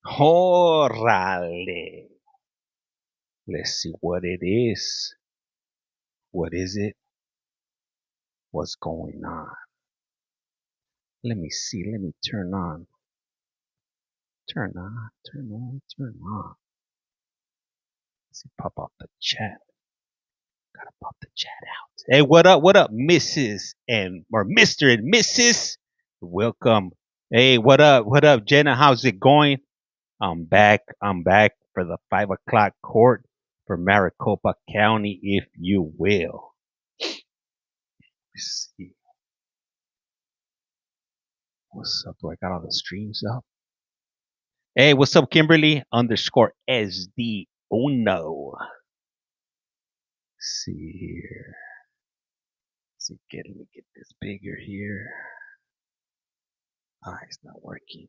Órale. Let's see what it is. What is it? What's going on? Let me see. Let me turn on. Turn on. Turn on. Turn on. Let's see. Pop up the chat. Gotta pop the chat out. Hey, what up? What up, Mrs. and or Mr. and Mrs. Welcome. Hey, what up? What up, Jenna? How's it going? I'm back. I'm back for the 5 o'clock court for Maricopa County, if you will. Let's see. What's up? Do I got all the streams up? Hey, what's up, Kimberly? Underscore SD Uno. Let's see here. Let's see, let me get this bigger here. Ah, it's not working.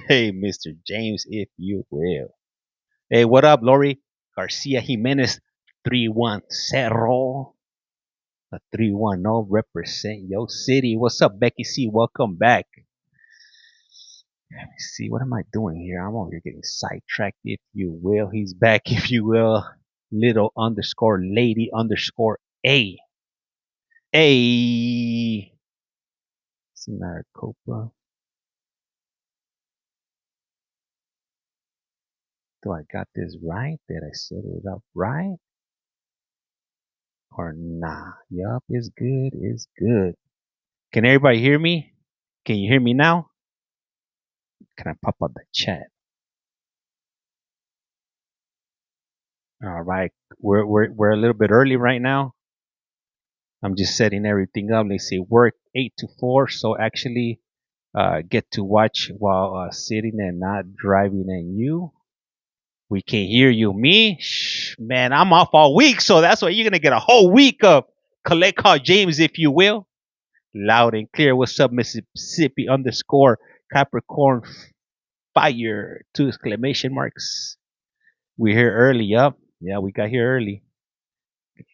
Hey, Mr. James, if you will. Hey, what up, Lori? Garcia Jimenez, 310. A 310 represent yo city. What's up, Becky C? Welcome back. Let me see. What am I doing here? I'm over here getting sidetracked, if you will. He's back, if you will. Little underscore lady underscore A. A. See Maricopa. Do I got this right? Did I set it up right? Or nah? Yup, it's good. It's good. Can everybody hear me? Can you hear me now? Can I pop up the chat? All right. We're a little bit early right now. I'm just setting everything up. Let's see. Work 8 to 4. So actually, get to watch while sitting and not driving. And you, we can hear you. Me, man, I'm off all week. So that's why you're gonna get a whole week of Collect Call James, if you will. Loud and clear. What's up, Mississippi underscore Capricorn fire, 2 exclamation marks. We're here early. Up. Yeah, we got here early.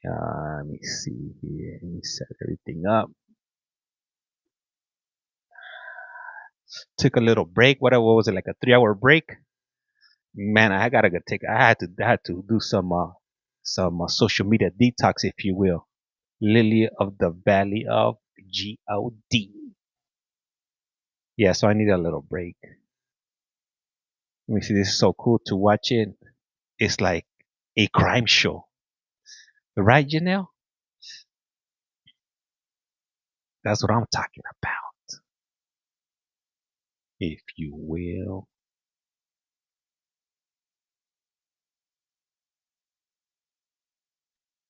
Let me see here. Let me set everything up. Took a little break. What was it, like a 3 hour break? Man, I gotta go take. I had to do some social media detox, if you will. Lily of the Valley of God. Yeah, so I need a little break. Let me see. This is so cool to watch it. It's like a crime show, right, Janelle? That's what I'm talking about, if you will.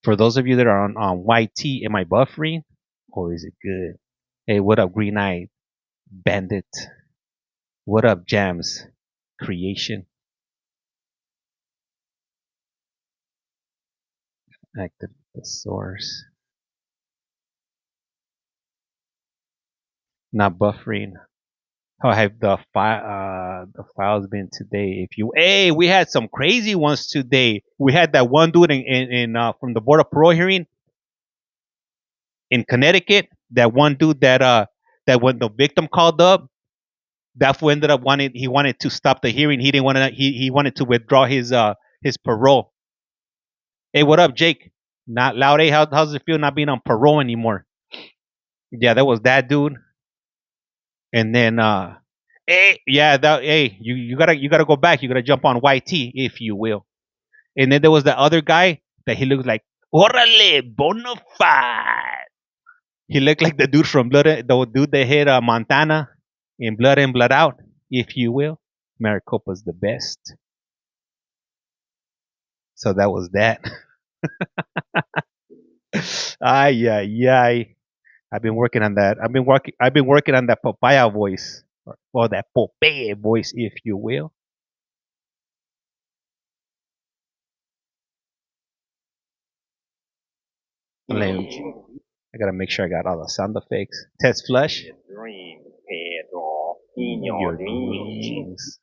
For those of you that are on YT, am I buffering or is it good? Hey, what up, Green Eye Bandit? What up, Jams Creation? Active the source. Not buffering. How have the files been today? If you, hey, we had some crazy ones today. We had that one dude in from the Board of Parole hearing in Connecticut. That one dude that when the victim called up, that fool ended up wanted to stop the hearing. He didn't want to. He wanted to withdraw his parole. Hey, what up, Jake? Not loud. Hey, how's it feel not being on parole anymore? Yeah, that was that dude. And then hey, yeah, hey, you gotta go back. You gotta jump on YT, if you will. And then there was the other guy that he looked like Orale Bonafide. He looked like the dude from the dude that hit Montana in Blood In, Blood Out, if you will. Maricopa's the best. So that was that. Ay, ay, ay. I've been working on that. I've been working on that papaya voice, or that Popeye voice, if you will. Let me- I gotta make sure I got all the sound effects. Test flush. Your dreams.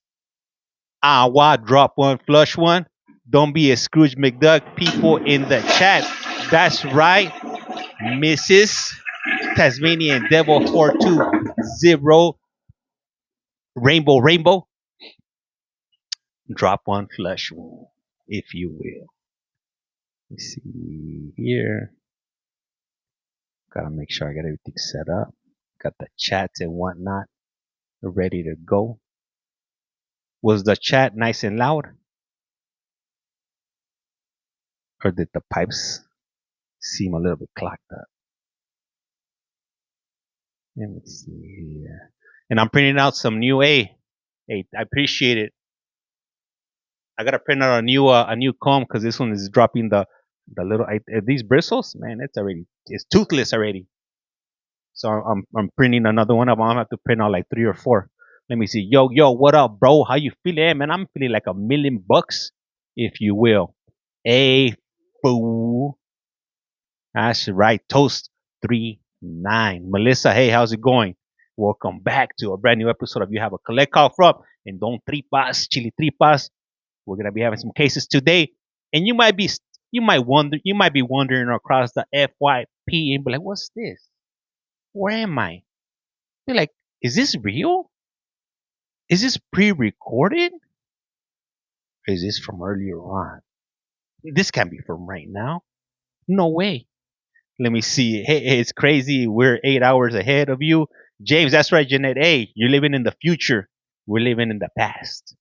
Ah, why drop one, flush one? Don't be a Scrooge McDuck. People in the chat. That's right, Mrs. Tasmanian Devil 420 Rainbow Rainbow. Drop one, flush one, if you will. Let's see here. Gotta make sure I got everything set up. Got the chats and whatnot ready to go. Was the chat nice and loud? Or did the pipes seem a little bit clogged up? Let me see here. And I'm printing out some new Hey, I appreciate it. I gotta print out a new comb because this one is dropping the little these bristles. Man, it's toothless already. So I'm printing another one. I'm gonna have to print out like 3 or 4. Let me see. Yo, what up, bro? How you feeling? Hey, man, I'm feeling like $1,000,000, if you will. Hey, fool. That's right. Toast 39. Melissa, hey, how's it going? Welcome back to a brand new episode of You Have a Collect Call From and Don Tripas, Chili Tripas. We're gonna be having some cases today, and you might be wondering across the FYP and be like, "What's this? Where am I?" Be like, "Is this real? Is this pre-recorded? Or is this from earlier on? This can't be from right now. No way." Let me see. Hey, it's crazy. We're 8 hours ahead of you. James, that's right, Jeanette. Hey, you're living in the future. We're living in the past.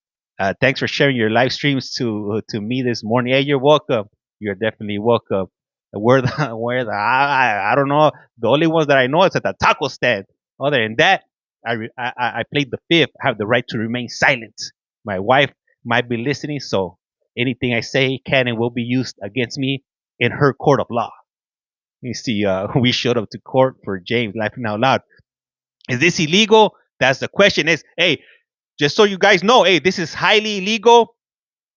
Thanks for sharing your live streams to me this morning. Hey, you're welcome. You're definitely welcome. I don't know. The only ones that I know is at the taco stand. Other than that, I played the fifth. I have the right to remain silent. My wife might be listening, so anything I say can and will be used against me in her court of law. You see, we showed up to court for James laughing out loud. Is this illegal? That's the question. Is hey, just so you guys know, hey, this is highly illegal,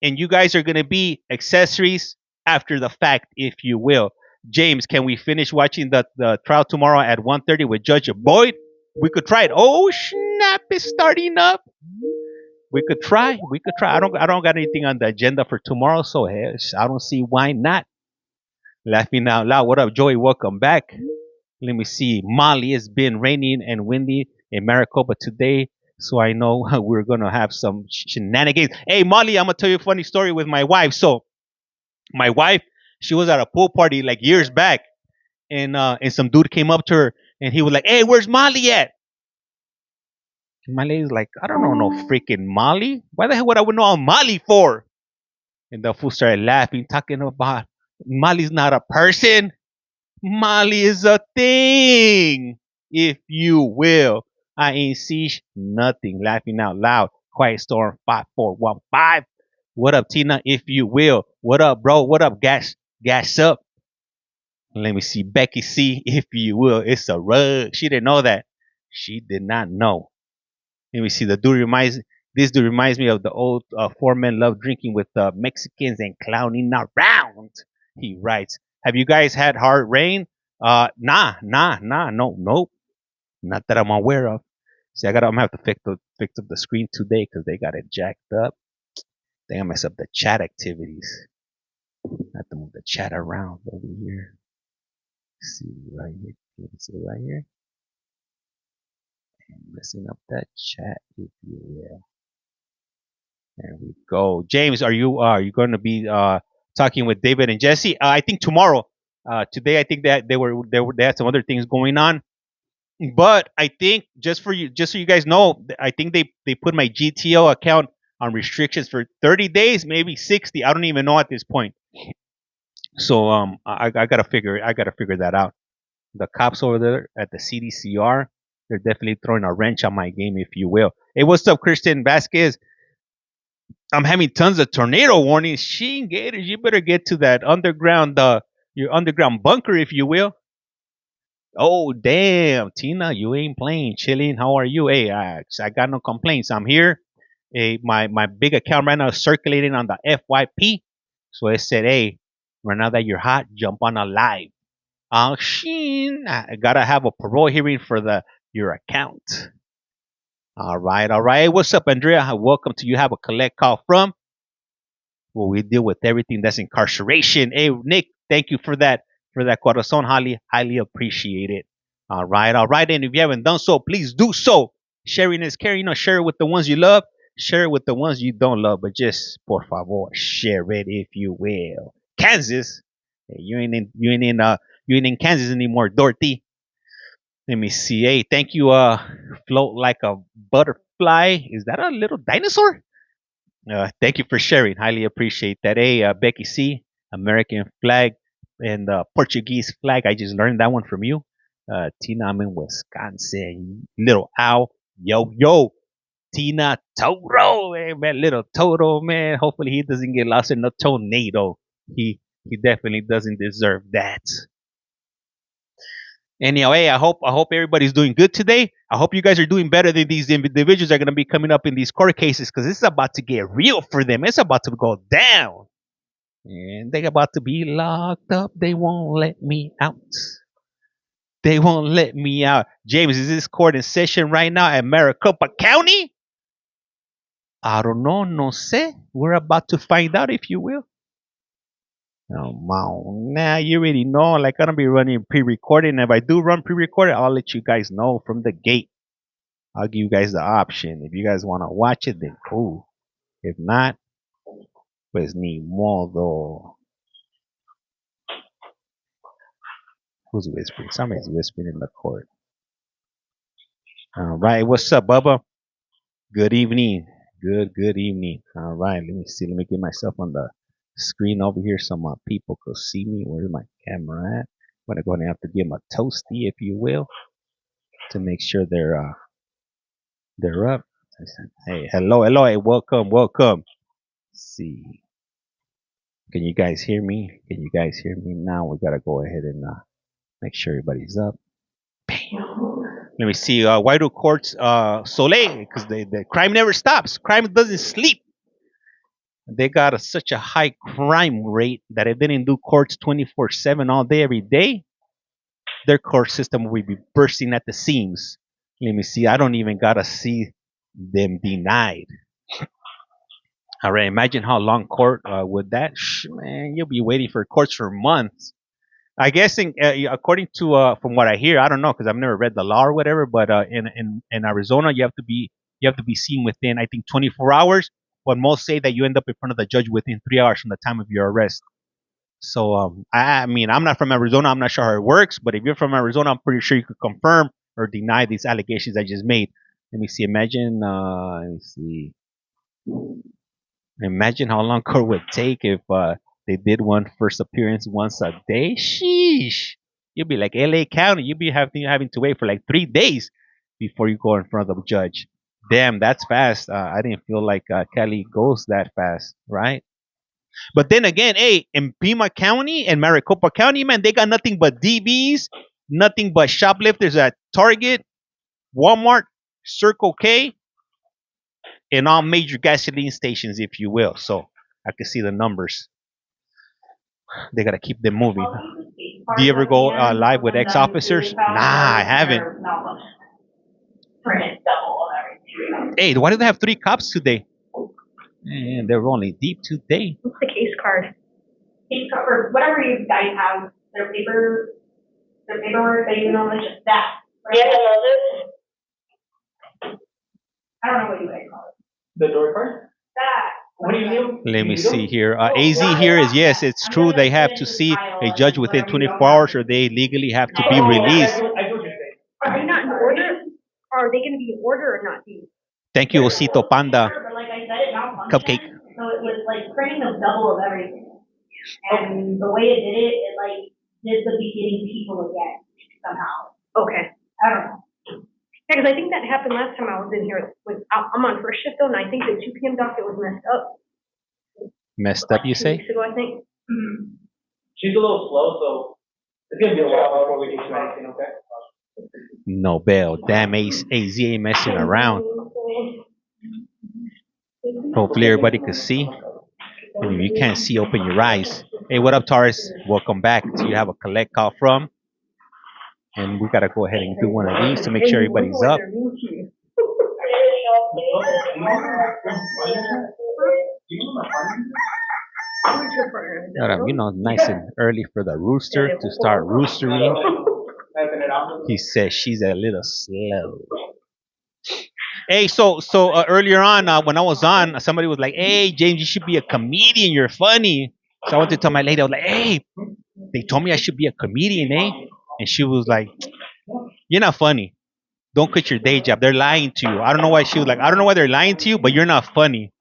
and you guys are gonna be accessories after the fact, if you will. James, can we finish watching the trial tomorrow at 1:30 with Judge Boyd? We could try it. Oh snap! It's starting up. We could try. We could try. I don't got anything on the agenda for tomorrow, so hey, I don't see why not. Laughing out loud. What up, Joey? Welcome back. Let me see. Molly, it's been raining and windy in Maricopa today, so I know we're gonna have some shenanigans. Hey, Molly, I'm gonna tell you a funny story with my wife. So, my wife, she was at a pool party like years back, and some dude came up to her and he was like, "Hey, where's Molly at?" And my lady's like, "I don't know no freaking Molly. Why the hell would I know Molly for?" And the fool started laughing, talking about Molly's not a person. Molly is a thing, if you will. I ain't see nothing. Laughing out loud. Quiet Storm 5415. What up, Tina, if you will? What up, bro? What up, Gas up. Let me see. Becky C, if you will. It's a rug. She didn't know that. She did not know. Let me see. This dude reminds me of the old four men love drinking with Mexicans and clowning around. He writes, "Have you guys had hard rain?" Nah, no, nope, not that I'm aware of. See, I'm gonna have to fix up the screen today because they got it jacked up. They gonna mess up the chat activities. I have to move the chat around over here. Let's see right here. Let's see right here. And messing up that chat, if you will. There we go. James, are you going to be talking with David and Jesse? I think tomorrow. Today, I think that they had some other things going on. But I think just so you guys know, I think they put my GTO account on restrictions for 30 days, maybe 60. I don't even know at this point. So I gotta figure that out. the cops over there at the CDCR, they're definitely throwing a wrench on my game, if you will. Hey, what's up, Christian Vasquez? I'm having tons of tornado warnings. Sheen Gators, you better get to that underground, your underground bunker, if you will. Oh, damn, Tina, you ain't playing, chilling. How are you? Hey, I got no complaints. I'm here. Hey, my big account right now is circulating on the FYP. So it said, hey, right now that you're hot, jump on a live. Sheen, I gotta have a parole hearing for your account. All right, all right. Hey, what's up, Andrea? Welcome to You Have a Collect Call From. Well, we deal with everything that's incarceration. Hey, Nick, thank you for that corazon. Highly appreciate it. All right. And if you haven't done so, please do so. Sharing is caring. Share it with the ones you love. Share it with the ones you don't love. But just por favor, share it if you will. Kansas, hey, you ain't in Kansas anymore, Dorothy. Let me see. Hey, thank you. Float like a butterfly. Is that a little dinosaur? Thank you for sharing. Highly appreciate that. Hey, Becky C, American flag and Portuguese flag. I just learned that one from you. Tina, I'm in Wisconsin. Little owl. Yo, yo. Tina Toto. Hey, man, little Toto, man. Hopefully he doesn't get lost in a tornado. He definitely doesn't deserve that. Anyhow, hey, I hope everybody's doing good today. I hope you guys are doing better than these individuals are going to be coming up in these court cases because it's about to get real for them. It's about to go down, and they're about to be locked up. They won't let me out. They won't let me out. James, is this court in session right now at Maricopa County? I don't know. No sé. We're about to find out, if you will. Oh, man. Nah, you already know. Like, I'm going to be running pre-recording. If I do run pre-recorded, I'll let you guys know from the gate. I'll give you guys the option. If you guys want to watch it, then cool. If not, pues ni modo. Who's whispering? Somebody's whispering in the court. All right. What's up, Bubba? Good evening. Good evening. All right. Let me see. Let me get myself on the screen over here so my people could see me. Where's my camera at? I'm going to go ahead and have to give them a toasty, if you will, to make sure they're up. Hey, hello. Hey, welcome. Let's see. Can you guys hear me? Can you guys hear me now? We got to go ahead and make sure everybody's up. Bam. Let me see. Why do courts Soleil? Because the crime never stops. Crime doesn't sleep. They got such a high crime rate that if they didn't do courts 24/7 all day, every day, their court system would be bursting at the seams. Let me see. I don't even got to see them denied. All right. Imagine how long court would that? Man, you'll be waiting for courts for months. I guess according to from what I hear, I don't know because I've never read the law or whatever. But in Arizona, you have to be seen within I think 24 hours. But most say that you end up in front of the judge within 3 hours from the time of your arrest. So I mean, I'm not from Arizona. I'm not sure how it works. But if you're from Arizona, I'm pretty sure you could confirm or deny these allegations I just made. Let me see. Imagine. Let me see. Imagine how long court would take if they did one first appearance once a day. Sheesh. You'd be like LA County. You'd be having to wait for like 3 days before you go in front of the judge. Damn, that's fast. I didn't feel like Cali goes that fast, right? But then again, hey, in Pima County and Maricopa County, man, they got nothing but DBs, nothing but shoplifters at Target, Walmart, Circle K, in all major gasoline stations, if you will. So I can see the numbers. They gotta keep them moving. Do you ever go live with ex-officers? Nah, I haven't. Hey, why do they have 3 cops today? And they're only deep today. What's the case card? Case card, or whatever you guys have, their paperwork that you normally just that. Right? Yeah, I don't know what you guys call it. The door card? That. What do you do? Let me see here. AZ here is yes, it's true. They have to see a judge within 24 hours or they legally have to be released. Are they not in order? Are they going to be in order or not? Thank you, Osito Panda. But like I said, it malfunctioned. Cupcake. So it was like printing a double of everything. And the way it did it like did the beginning people again. somehow. Okay. I don't know. Yeah, because I think that happened last time I was in here. I'm on first shift though, and I think the 2 p.m. docket was messed up Messed up, you 2 weeks say? ago, I think. Mm-hmm. She's a little slow, so it's gonna be a while before we get you anything, okay? No bail. Damn, AZ ain't messing around. Hopefully everybody can see. And if you can't see, open your eyes. Hey, what up, Taurus? Welcome back. So you have a collect call from. And we got to go ahead and do one of these to make sure everybody's up. Nice and early for the rooster to start roostering. He says she's a little slow. Hey, so earlier on when I was on, somebody was like, "Hey, James, you should be a comedian. You're funny." So I went to tell my lady, I was like, "Hey, they told me I should be a comedian, eh?" And she was like, "You're not funny. Don't quit your day job. They're lying to you." I don't know why she was like, "I don't know why they're lying to you, but you're not funny."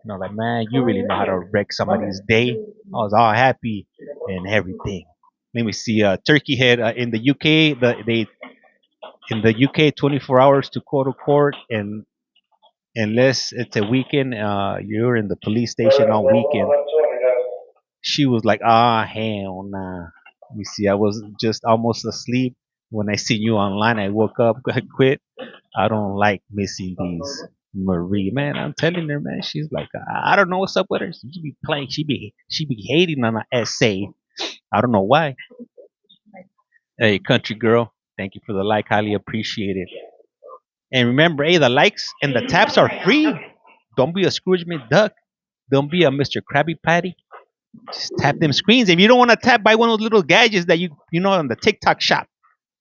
And I was like, "Man, you really know how to wreck somebody's day." I was all happy and everything. Let me see. Turkey Head in the UK, they in the UK 24 hours to go to court, and unless it's a weekend, you're in the police station all weekend. She was like, "Ah, hell nah." You see, I was just almost asleep when I seen you online. I woke up, I quit. I don't like missing these. Marie, man, I'm telling her, man. She's like, I don't know what's up with her. She be playing. She be hating on an essay. I don't know why. Hey, country girl, thank you for the like. Highly appreciate it. And remember, hey, the likes and the taps are free. Don't be a Scrooge McDuck. Don't be a Mr. Krabby Patty. Just tap them screens. If you don't want to tap, buy one of those little gadgets that you know on the TikTok shop.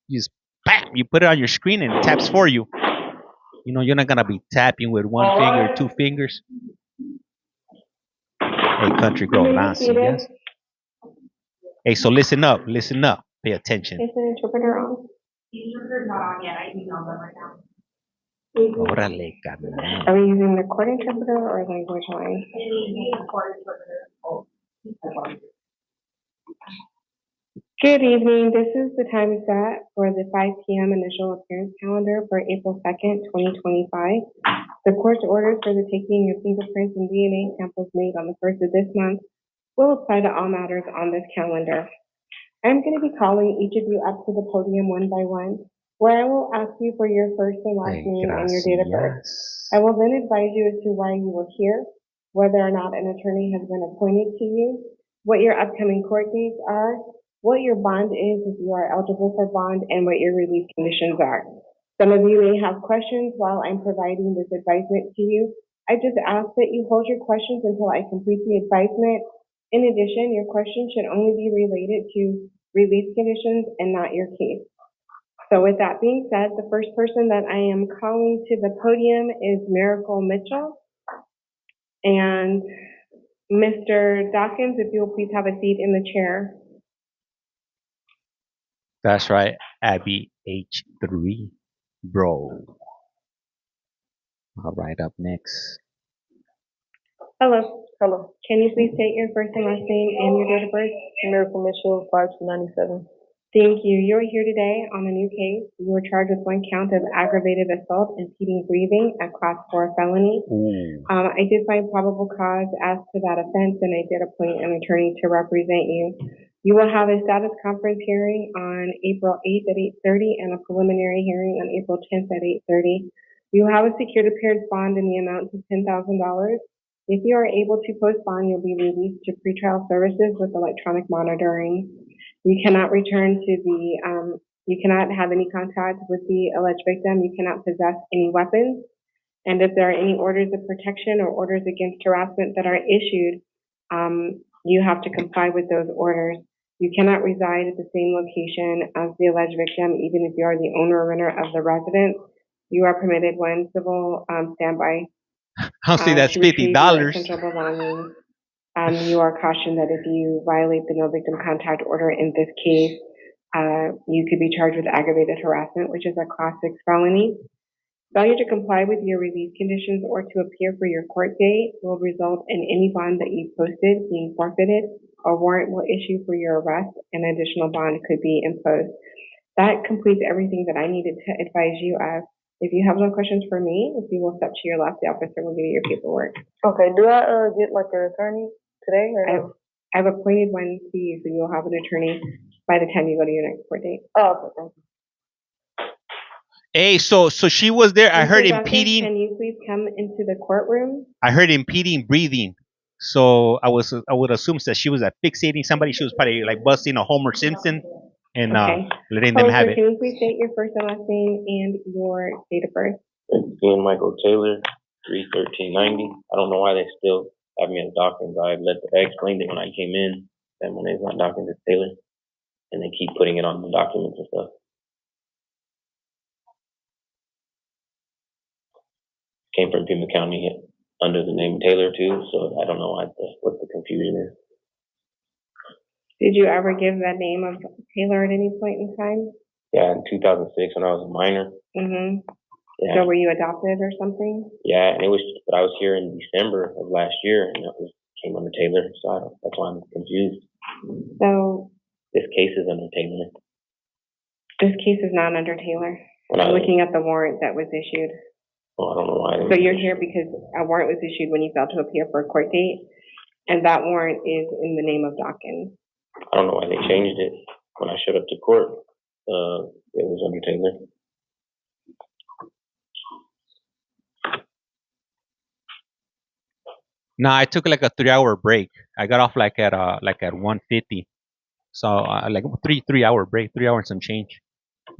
You just bam, you put it on your screen and it taps for you. You're not gonna be tapping with one finger, two fingers. Hey, country girl, Nancy, yes. Hey, so listen up, pay attention. Is an interpreter on? The interpreter's not on yet. I emailed them right now. Órale, carnal. Are we using the court interpreter or language line? The court interpreter. Good evening. This is the time set for the 5 p.m. initial appearance calendar for April 2nd, 2025. The court's orders for the taking of fingerprints and DNA samples made on the 1st of this month will apply to all matters on this calendar. I'm going to be calling each of you up to the podium one by one, where I will ask you for your first and last name and your date of birth. I will then advise you as to why you were here, whether or not an attorney has been appointed to you, what your upcoming court dates are, what your bond is if you are eligible for bond, and what your release conditions are. Some of you may have questions while I'm providing this advisement to you. I just ask that you hold your questions until I complete the advisement. In addition, your questions should only be related to release conditions and not your case. So with that being said, the first person that I am calling to the podium is Miracle Mitchell. And Mr. Dawkins, if you'll please have a seat in the chair. That's right, Abby H3, bro. All right, up next. Hello. Can you please state your first and last name and your date of birth? Miracle Mitchell, 5297. Thank you. You're here today on a new case. You were charged with one count of aggravated assault, impeding breathing, a class 4 felony. I did find probable cause as to that offense, and I did appoint an attorney to represent you. You will have a status conference hearing on April 8th at 8:30 and a preliminary hearing on April 10th at 8:30. You will have a secured appearance bond in the amount of $10,000. If you are able to post bond, you'll be released to pretrial services with electronic monitoring. You cannot return to you cannot have any contact with the alleged victim. You cannot possess any weapons. And if there are any orders of protection or orders against harassment that are issued, you have to comply with those orders. You cannot reside at the same location as the alleged victim, even if you are the owner or renter of the residence. You are permitted one civil standby. I'll say that's $50. Essential belongings. You are cautioned that if you violate the no victim contact order in this case, you could be charged with aggravated harassment, which is a class 6 felony. Failure to comply with your release conditions or to appear for your court date will result in any bond that you posted being forfeited. A warrant will issue for your arrest, and additional bond could be imposed. That completes everything that I needed to advise you of. If you have no questions for me, if you will step to your left, the officer will give you your paperwork. Okay, do I get like an attorney today or no? I've appointed one to you, so you'll have an attorney by the time you go to your next court date. Oh, okay, thank you. Hey, so she was there. I heard Mr. Justice, impeding. can you please come into the courtroom? I heard impeding breathing. So I would assume that she was fixating somebody. She was probably like busting a Homer Simpson and Okay. letting them have Officer, it. can you please state your first and last name and your date of birth? It's being Michael Taylor, 3/13/90. I don't know why they still have me as Dawkins. I explained it when I came in that my name's not Dawkins, it's Taylor, and they keep putting it on the documents and stuff. Came from Pima County under the name Taylor too, so I don't know what the confusion is. Did you ever give that name of Taylor at any point in time? Yeah, in 2006 when I was a minor. Mm-hmm. Yeah. So were you adopted or something? Yeah, and but I was here in December of last year, and came under Taylor, so that's why I'm confused. So this case is under Taylor. This case is not under Taylor. I'm looking at the warrant that was issued. Well, I don't know why. So you're here because a warrant was issued when you failed to appear for a court date, and that warrant is in the name of Dawkins. I don't know why they changed it. When I showed up to court, it was under Taylor. No, I took like a 3 hour break. I got off like at 1:50. So like 3 hour break, 3 hours and some change.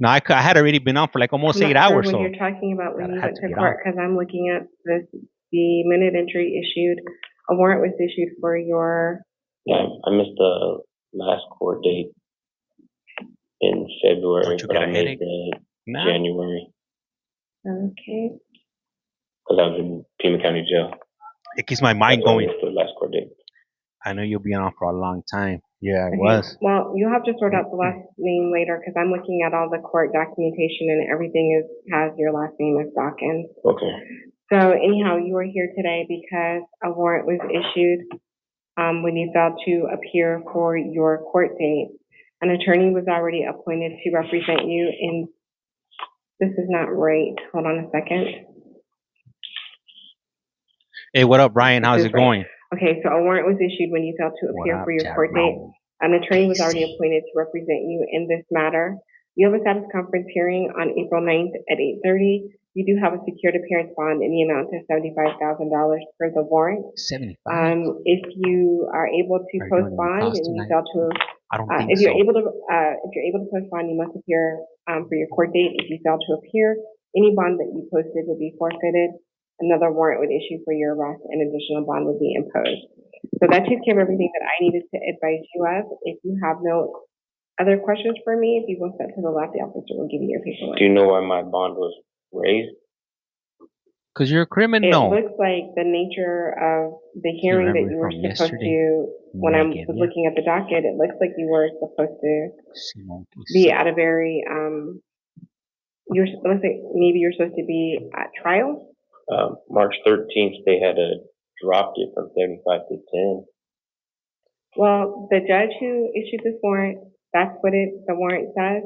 No, I had already been on for like almost I'm 8 not sure hours. when So you're talking about when you had went to to get court, off. because I'm looking at the minute entry issued. A warrant was issued for your. Yeah, I missed the last court date in February, Don't you but get I a made headache? the No. January Okay. because I was in Pima County Jail. It keeps my mind That's why I going. missed the last court date. I know you'll be on for a long time. Yeah, it Okay. was. Well, you'll have to sort out the last name later because I'm looking at all the court documentation and everything has your last name as Dawkins. Okay. So anyhow, you are here today because a warrant was issued when you failed to appear for your court date. An attorney was already appointed to represent you in. This is not right. Hold on a second. Hey, what up, Brian? How's it going? Okay, so a warrant was issued when you failed to appear for your court date. An attorney was already appointed to represent you in this matter. You have a status conference hearing on April 9th at 8:30. You do have a secured appearance bond in the amount of $75,000 per the warrant. 75. If you are able to post bond and you fail to, I don't think if you're so. able to post bond, you must appear for your court date. If you fail to appear, any bond that you posted will be forfeited. Another warrant would issue for your arrest and additional bond would be imposed. So that takes care of everything that I needed to advise you of. If you have no other questions for me, if you will step to the left, the officer will give you your paperwork. Do you know why my bond was raised? Because you're a criminal. It looks like the nature of the hearing that you were supposed to, when I was looking at the docket, it looks like you were supposed to be at a very, let's say maybe you're supposed to be at trial. March 13th, they had dropped it from 75 to 10. Well, the judge who issued this warrant, that's what the warrant says.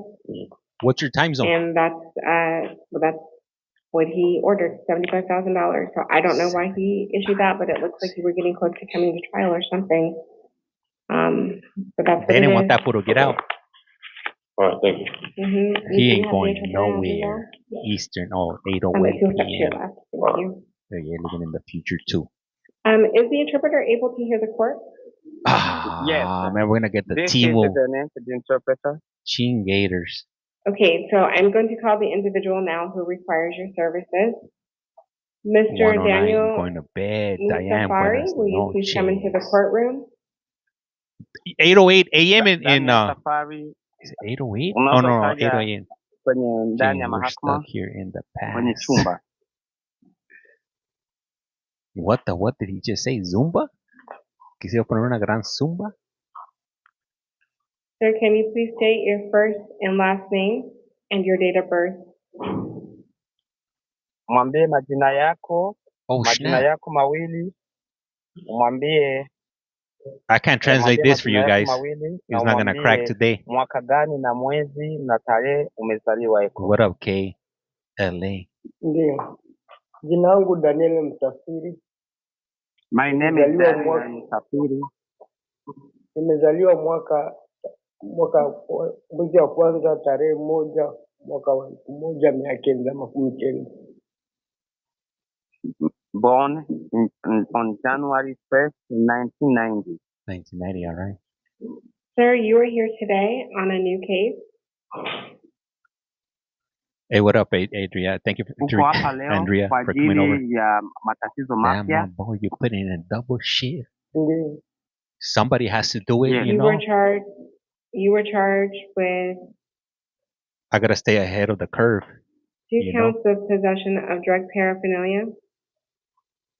What's your time zone? And that's what he ordered, $75,000. So I don't know why he issued that, but it looks like you were getting close to coming to trial or something. But that's They didn't want that fool to get out. All right, thank you. Mm-hmm. He ain't going nowhere. Eastern, 8:08 p.m. You're living in the future too. Is the interpreter able to hear the court? Yes. Man, we're gonna get the This T-Wolf is the name for the interpreter. Chingators. Okay, so I'm going to call the individual now who requires your services. Mr. Daniel going to bed. Safari, will you please come into the courtroom? 8:08 a.m. in Safari. Is it 8:08? Oh no, 8 a.m. Kwenye ndani ya We're mahakama stuck here in the kwenye past. chumba. What did he just say? Zumba? Quisiera poner una gran zumba? Sir, can you please state your first and last name and your date of birth? Mwambie majina yako, Oh, majina snap. yako mawili. Mwambie I can't translate Mwambie this for majina you yako guys. mawili na It's not gonna crack umwambie today. mwaka gani na mwezi na tarehe umezaliwa eko. What up, K? LA. Ndio, jina langu Daniel Msafiri. My name is Nimezaliwa Daniel Msafiri. Nimezaliwa mwezi wa kwanza tarehe 1 mwaka wa 1990. Born on January 1st, 1990. 1990, all right. Sir, you are here today on a new case. Hey, what up, Adria? Thank you Uko hapa leo Andrea, kwa for coming over. ajili ya matatizo Damn, my mapya. boy, you're putting in a double shift. Ndio, Somebody has to do it, Yes. you You know. were charged with I gotta stay ahead of the curve. 2 counts of possession of drug paraphernalia.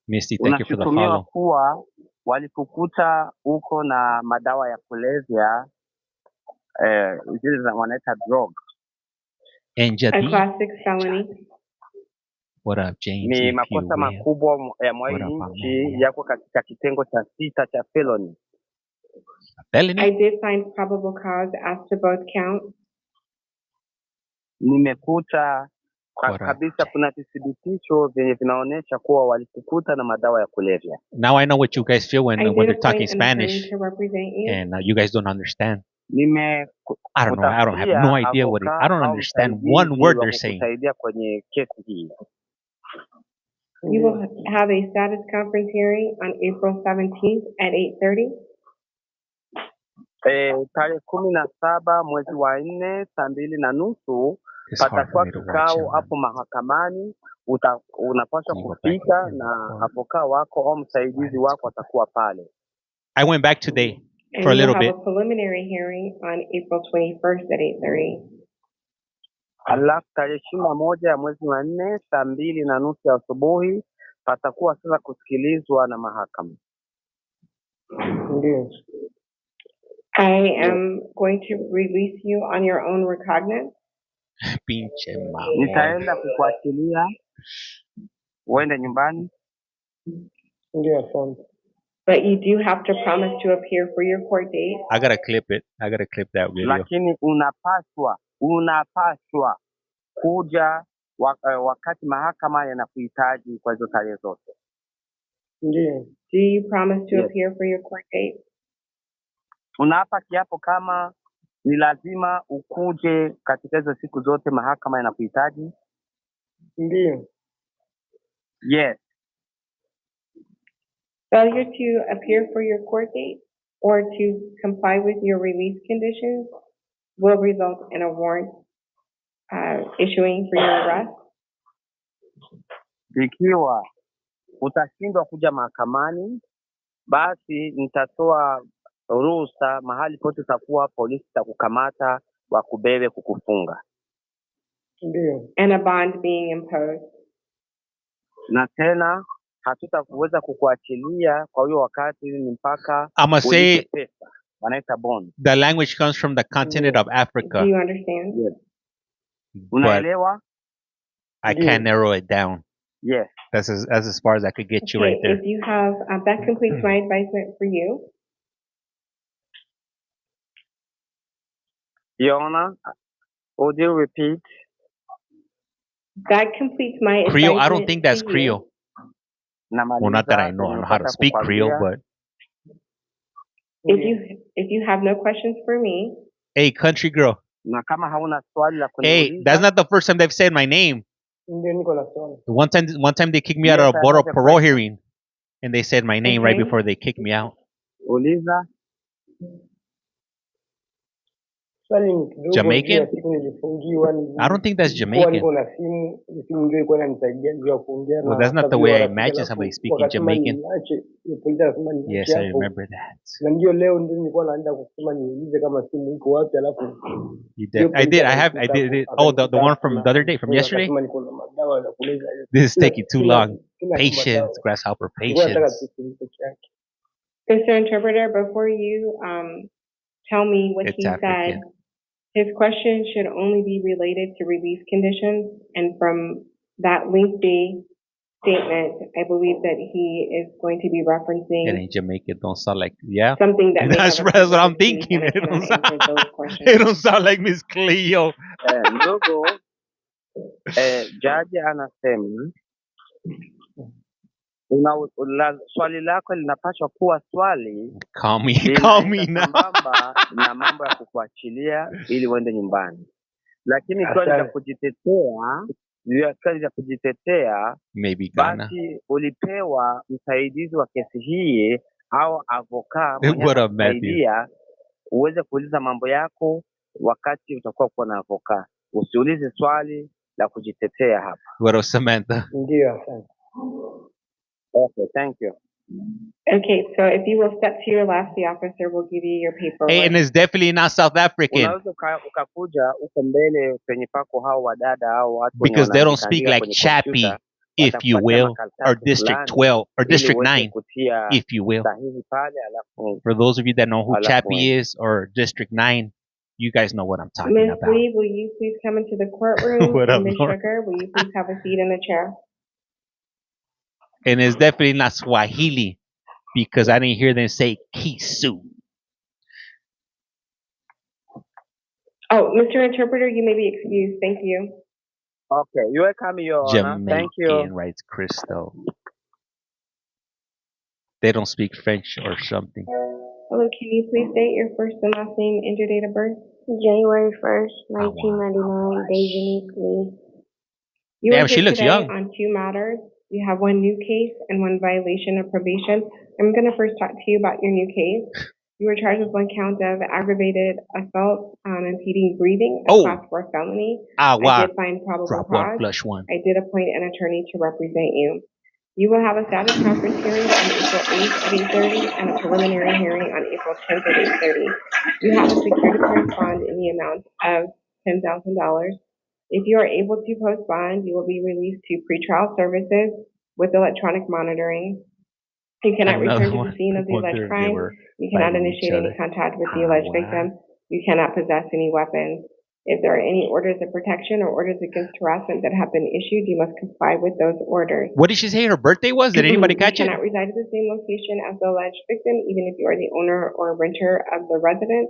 Misty, thank you for the Unashutumiwa follow. kuwa walikukuta uko na madawa ya kulevya zile wanaita drug. And A Class 6 felony. What up, James? Ni If you makosa will. makubwa ya mwa What up, nchi Amanda? yako katika kitengo cha 6 cha felony. Felony? I did find probable cause as to both counts. Nimekuta What up, kabisa kuna vithibitisho vyenye vinaonyesha kuwa walikukuta na madawa ya kulevya. Now I know what you guys feel when I did they're talking appoint an attorney Spanish to represent you. and you guys don't understand. Nime I don't know. I don't have no idea what it, I don't understand one word they're saying. Kusaidia kwenye kesi hii. You will have a status conference hearing on April 17th at 8:30. Tarehe 17 mwezi wa 4 saa 2:30 It's hard for patakuwa me to watch kikao it. hapo mahakamani. Unapaswa Can you go back kufika and na forth? avoka wako au msaidizi wako atakuwa pale. I went back today And for a you will little have bit. a preliminary hearing on April 21st at 8:30. Alafu tarehe 21 ya mwezi wa 4 saa 2:30 asubuhi patakuwa sasa kusikilizwa na mahakama. ndio. I am going to release you on your own recognizance. Pinche mamón. Nitaenda kukuachilia uende nyumbani. Ndio, asante. But you do have to promise to appear for your court date. I gotta clip it. I gotta clip that video. Lakini unapaswa kuja wakati mahakama yanakuhitaji kwa hizo tarehe zote. Ndio, Do you promise to Yes. appear for your court date? Unaapa kiapo kama ni lazima ukuje katika hizo siku zote mahakama yanakuhitaji? ndio. Yes. Failure to appear for your court date or to comply with your release conditions will result in a warrant issuing for your arrest. Ikiwa utashindwa kuja mahakamani, basi nitatoa ruhusa mahali pote utakuwa polisi takukamata wakubebe kukufunga. Ndio. And a bond being imposed. Na tena hatutakuweza kukuachilia kwa hiyo wakati ni mpaka I'ma say ulipe pesa. Wanaita bond. the language comes from the continent of Do Africa, you understand? Yes. but Unaelewa? I can't narrow it down. Yes. That's as far as I could get you right Okay, there. if you have, that completes my advisement for you. Your Honor, would you repeat? That completes my Creole, advisement I don't think that's to you. Creole. Well, not that I know how to speak Creole, but If you have no questions for me, hey, country girl. Na kama hauna swali la Hey, kuniuliza, that's not the first time they've said my name. Ndio, niko na swali. One time they kicked me out Yes, of a I board of have a parole question. hearing, and they said my name right Okay. before they kicked me out. uliza. Swali ni kidogo. Jamaican? Juu ya siku nilifungiwa. I don't think that's Nilikuwa Jamaican. niko na simu ndio ilikuwa inanisaidia juu ya kuongea Well, that's not the kabla way I warafiki, imagine alafu somebody speaking wakasema Jamaican. niache, polisi akasema niache Yes, I hapo. remember that. Na ndio leo ndio nilikuwa naenda kusema niulize kama simu iko wapi, alafu You did. I did. I did. Oh, the one from the other day, from yesterday. akasema niko na madawa ya kulevya. This is taking too long. Kila Patience, madawa. grasshopper, Nilikuwa nataka patience. tu simu peke yake. Mr. Interpreter, before you tell me what It's he African. said, his question should only be related to release conditions, and from that lengthy statement, I believe that he is going to be And referencing in Jamaica, it don't sound like, yeah. something that may That's, have that's occurred what with I'm the case, thinking. and I It don't cannot answer those sound, questions. it don't sound like Miss Cleo. Ndugu, jaji anasema swali lako linapaswa kuwa swali Call me linaenda now. sambamba na mambo ya kukuachilia ili uende nyumbani, lakini ikiwa ni Asante. za kujitetea, Maybe Ghana. basi ulipewa msaidizi wa kesi hii au avokaa mwenye What up, Matthew? atakusaidia uweze kuuliza mambo yako wakati utakuwa kuwa na avokaa. Usiulize swali la kujitetea hapa. What up, Samantha? Ndio, asante. Okay, thank you. Okay, so if you will step to your left, the officer will give you your paperwork. Hey, and it's definitely not South African Unaweza ukakuja huko mbele penye pako hao wadada au watu wenye because they don't speak wanaandika like kwenye Chappie, kompyuta, if you watakupatia will, or makaratasi District fulani 12 or ili District uweze 9, kutia if you will. sahihi pale, alafu For those of you that know who alafu Chappie uende. is or District 9, you guys know what I'm talking Ms. about. Lee, will you please come into the courtroom? What up, And Ms. Laura? Sugar, will you please have a seat in the chair? And it's definitely not Swahili because I didn't hear them say Kisu. Oh, Mr. Interpreter, you may be excused. Thank you. Okay, you are coming, Your Honor. Thank you. Jamaican, writes Crystal. They don't speak French or something. Hello, can you please state your first and last name and your date of birth? January 1st, I want 1999, Dejanise Lee. You Damn, are she here looks today young. on two matters. You have one new case and one violation of probation. I'm going to first talk to you about your new case. You were charged with one count of aggravated assault, impeding breathing, a Oh. class 4 felony. Ah, I wow. did find probable Drop one, cause. flush one. I did appoint an attorney to represent you. You will have a status conference hearing on April 8th at 8:30 and a preliminary hearing on April 10th at 8:30. You have a secured appearance bond in the amount of $10,000. If you are able to post bond, you will be released to pretrial services with electronic monitoring. You cannot Another return to one. the scene of the Wonder alleged if they crime. were You cannot fighting each initiate any other. contact with the Ah, alleged wow. victim. You cannot possess any weapons. If there are any orders of protection or orders against harassment that have been issued, you must comply with those orders. What did she say her birthday was? Did anybody You catch it? cannot reside at the same location as the alleged victim, even if you are the owner or renter of the residence.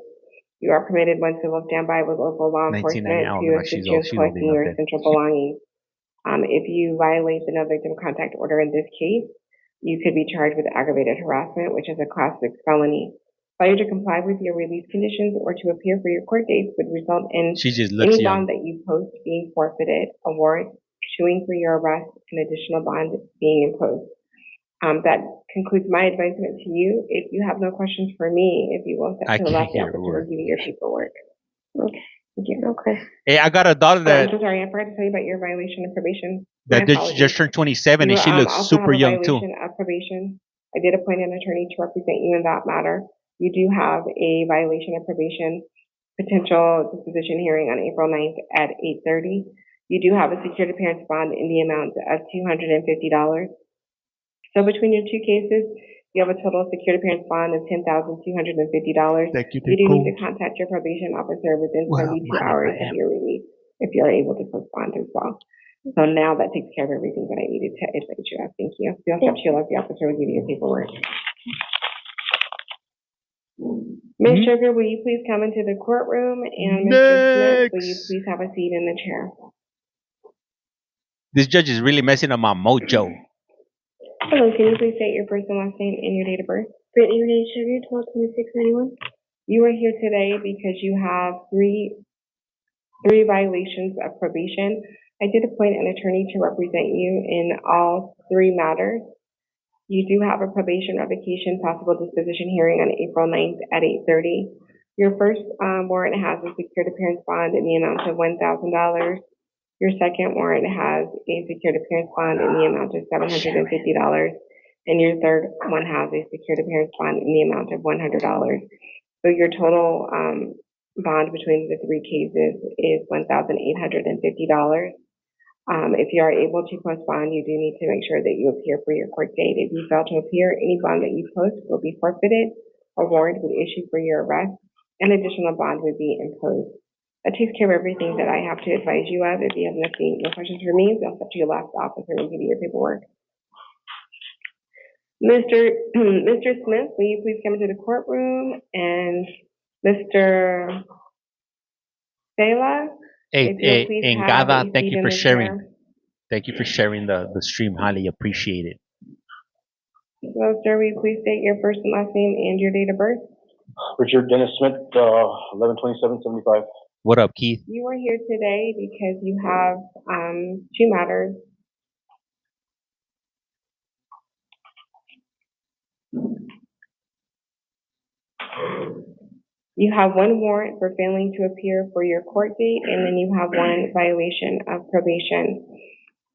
You are permitted one civil standby with local law 1990. enforcement I don't to know. assist She's you in old. She's old collecting enough your then. essential belongings. If you violate the no victim contact order in this case, you could be charged with aggravated harassment, which is a class 6 felony. Failure to comply with your release conditions or to appear for your court dates would result in She just looks any young. bond that you post being forfeited, a warrant issuing for your arrest, and additional bond being imposed. That concludes my advisement to you. If you have no questions for me, if you will step I to the can't left, the hear a officer will word. give you your paperwork. Okay. Thank you. Okay. Hey, I got a daughter I'm that so sorry, I forgot to tell you about your violation of probation. My that apologies. just turned 27 You and she looks also super have a young too. violation of probation. I did appoint an attorney to represent you in that matter. You do have a violation of probation potential disposition hearing on April 9th at 8:30. You do have a secured appearance bond in the amount of $250. So between your two cases, you have a total secured appearance bond of $10,250. Thank you, You do cool. need to contact your probation officer within Well, 72 money hours for of him. your release if you're able to postpone as well. So now that takes care of everything that I needed to advise you of. Thank you. If you don't Sheila, the officer will give you your paperwork. Ms. Sugar, will you please come into the courtroom? And Mr. Smith, will you Next. please have a seat in the chair? This judge is really messing up my mojo. Hello, can you please state your first and last name and your date of birth? Brittany Renee Sugar, 12/26/91. You are here today because you have three violations of probation. I did appoint an attorney to represent you in all three matters. You do have a probation revocation possible disposition hearing on April 9th at 8:30. Your first warrant has a secured appearance bond in the amount of $1,000. Your second warrant has a secured appearance bond in the amount of $750. And your third one has a secured appearance bond in the amount of $100. So your total bond between the three cases is $1,850. If you are able to post bond, you do need to make sure that you appear for your court date. If you fail to appear, any bond that you post will be forfeited, a warrant would issue for your arrest, and additional bond would be imposed. That takes care of everything that I have to advise you of. If you have no questions for me, I'll step to your left, officer, and give you your paperwork. Mr. Mr. Smith, will you please come into the courtroom? And Mr. Sela, Hey, if you'll please have Engada, a thank seat you in for the sharing. chair. Thank you for sharing the stream. Highly appreciate it. Well, sir, will you please state your first and last name and your date of birth? Richard Dennis Smith, 11/27/75. What up, Keith? You are here today because you have two matters. You have one warrant for failing to appear for your court date, and then you have one violation of probation.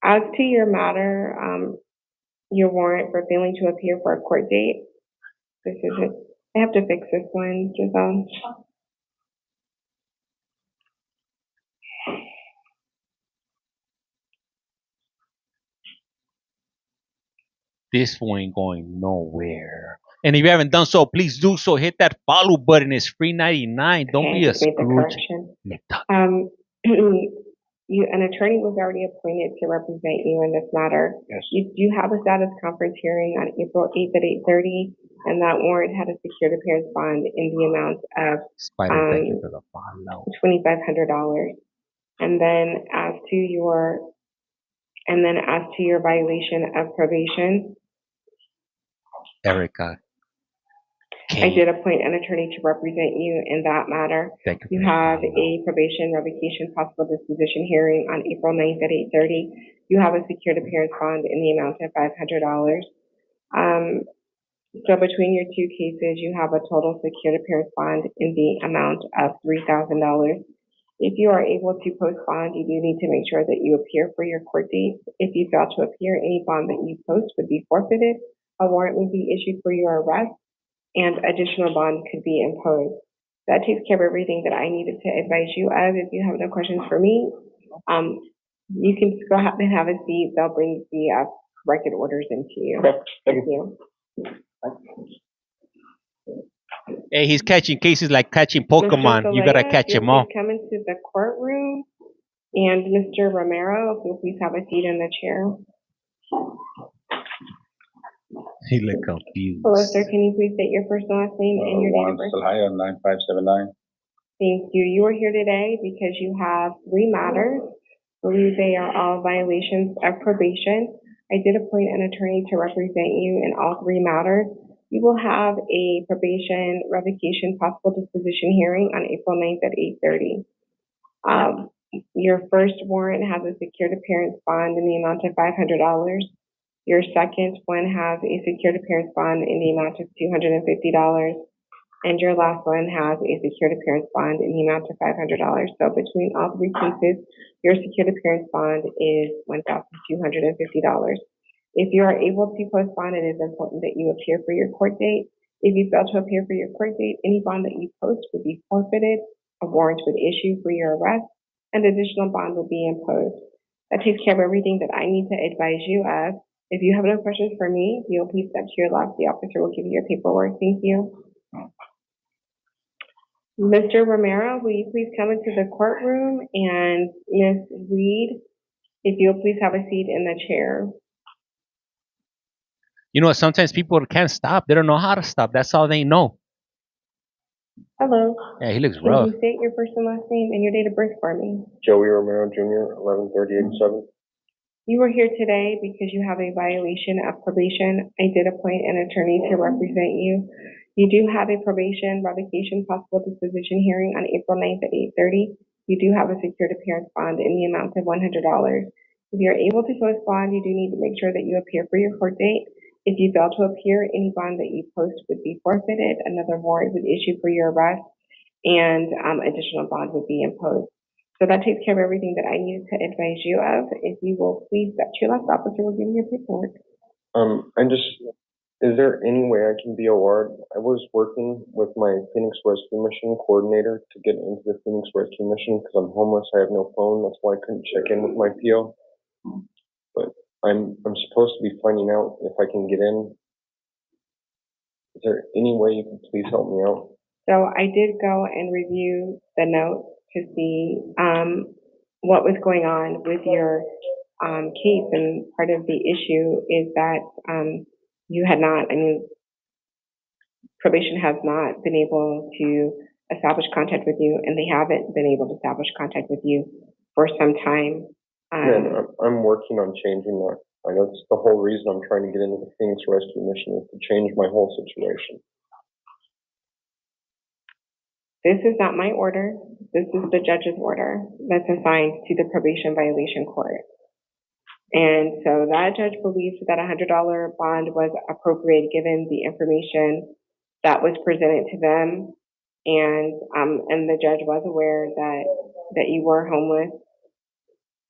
As to your matter, your warrant for failing to appear for a court date, this is it. I have to fix this one, Giselle. This one ain't going nowhere. And if you haven't done so, please do so. Hit that follow button. It's free 99. Don't Okay, be I a just made the Scrooge. correction. An attorney was already appointed to represent you in this matter. Yes. You have a status conference hearing on April 8th at 8:30, and that warrant had a secured appearance bond in the amount of Spider, thank you for the follow. $2,500. And then as to your violation of probation, Erica. I did appoint an attorney to represent you in that matter. Thank you. You have a probation revocation possible disposition hearing on April 9th at 8:30. You have a secured appearance bond in the amount of $500. So between your two cases, you have a total secured appearance bond in the amount of $3,000. If you are able to post bond, you do need to make sure that you appear for your court date. If you fail to appear, any bond that you post would be forfeited. A warrant would be issued for your arrest, and additional bond could be imposed. That takes care of everything that I needed to advise you of. If you have no questions for me, you can just go ahead and have a seat. They'll bring the record orders into you. Okay, Thank you. Hey, he's catching cases like catching Mr. Pokemon. You gotta Zelaya, catch if you'll them all. please come into the courtroom. And Mr. Romero, if you'll please have a seat in the chair. He look confused. Hello, sir. Can you please state your first and last name and your date of birth? Salaya, 9579. Thank you. You are here today because you have three matters. I believe they are all violations of probation. I did appoint an attorney to represent you in all three matters. You will have a probation revocation possible disposition hearing on April 9th at 8:30. Your first warrant has a secured appearance bond in the amount of $500. Your second one has a secured appearance bond in the amount of $250. And your last one has a secured appearance bond in the amount of $500. So between all three cases, your secured appearance bond is $1,250. If you are able to post bond, it is important that you appear for your court date. If you fail to appear for your court date, any bond that you post would be forfeited, a warrant would issue for your arrest, and additional bond would be imposed. That takes care of everything that I need to advise you of. If you have no questions for me, you'll please step to your left. The officer will give you your paperwork. Thank you. Mr. Romero, will you please come into the courtroom? And Ms. Reed, if you'll please have a seat in the chair. You know, sometimes people can't stop. They don't know how to stop. That's all they know. Hello. Yeah, he looks Can rough. you state your first and last name and your date of birth for me? Joey Romero Jr., 11/30/87. You are here today because you have a violation of probation. I did appoint an attorney to represent you. You do have a probation revocation possible disposition hearing on April 9th at 8:30. You do have a secured appearance bond in the amount of $100. If you're able to post bond, you do need to make sure that you appear for your court date. If you fail to appear, any bond that you post would be forfeited. Another warrant would issue for your arrest, and additional bond would be imposed. So that takes care of everything that I needed to advise you of. If you will please step to your left, officer will give you your paperwork. Is there any way I can be a ward? I was working with my Phoenix Rescue Mission coordinator to get into the Phoenix Rescue Mission because I'm homeless. I have no phone. That's why I couldn't check in with my PO. But I'm supposed to be finding out if I can get in. Is there any way you can please help me out? So I did go and review the notes to see what was going on with your case, and part of the issue is that You had not, I mean, probation has not been able to establish contact with you, and they haven't been able to establish contact with you for some time. Man, I'm working on changing that. I know that's the whole reason I'm trying to get into the Phoenix Rescue Mission is to change my whole situation. This is not my order. This is the judge's order that's assigned to the probation violation court. And so that judge believes that a $100 bond was appropriate given the information that was presented to them. And the judge was aware that you were homeless,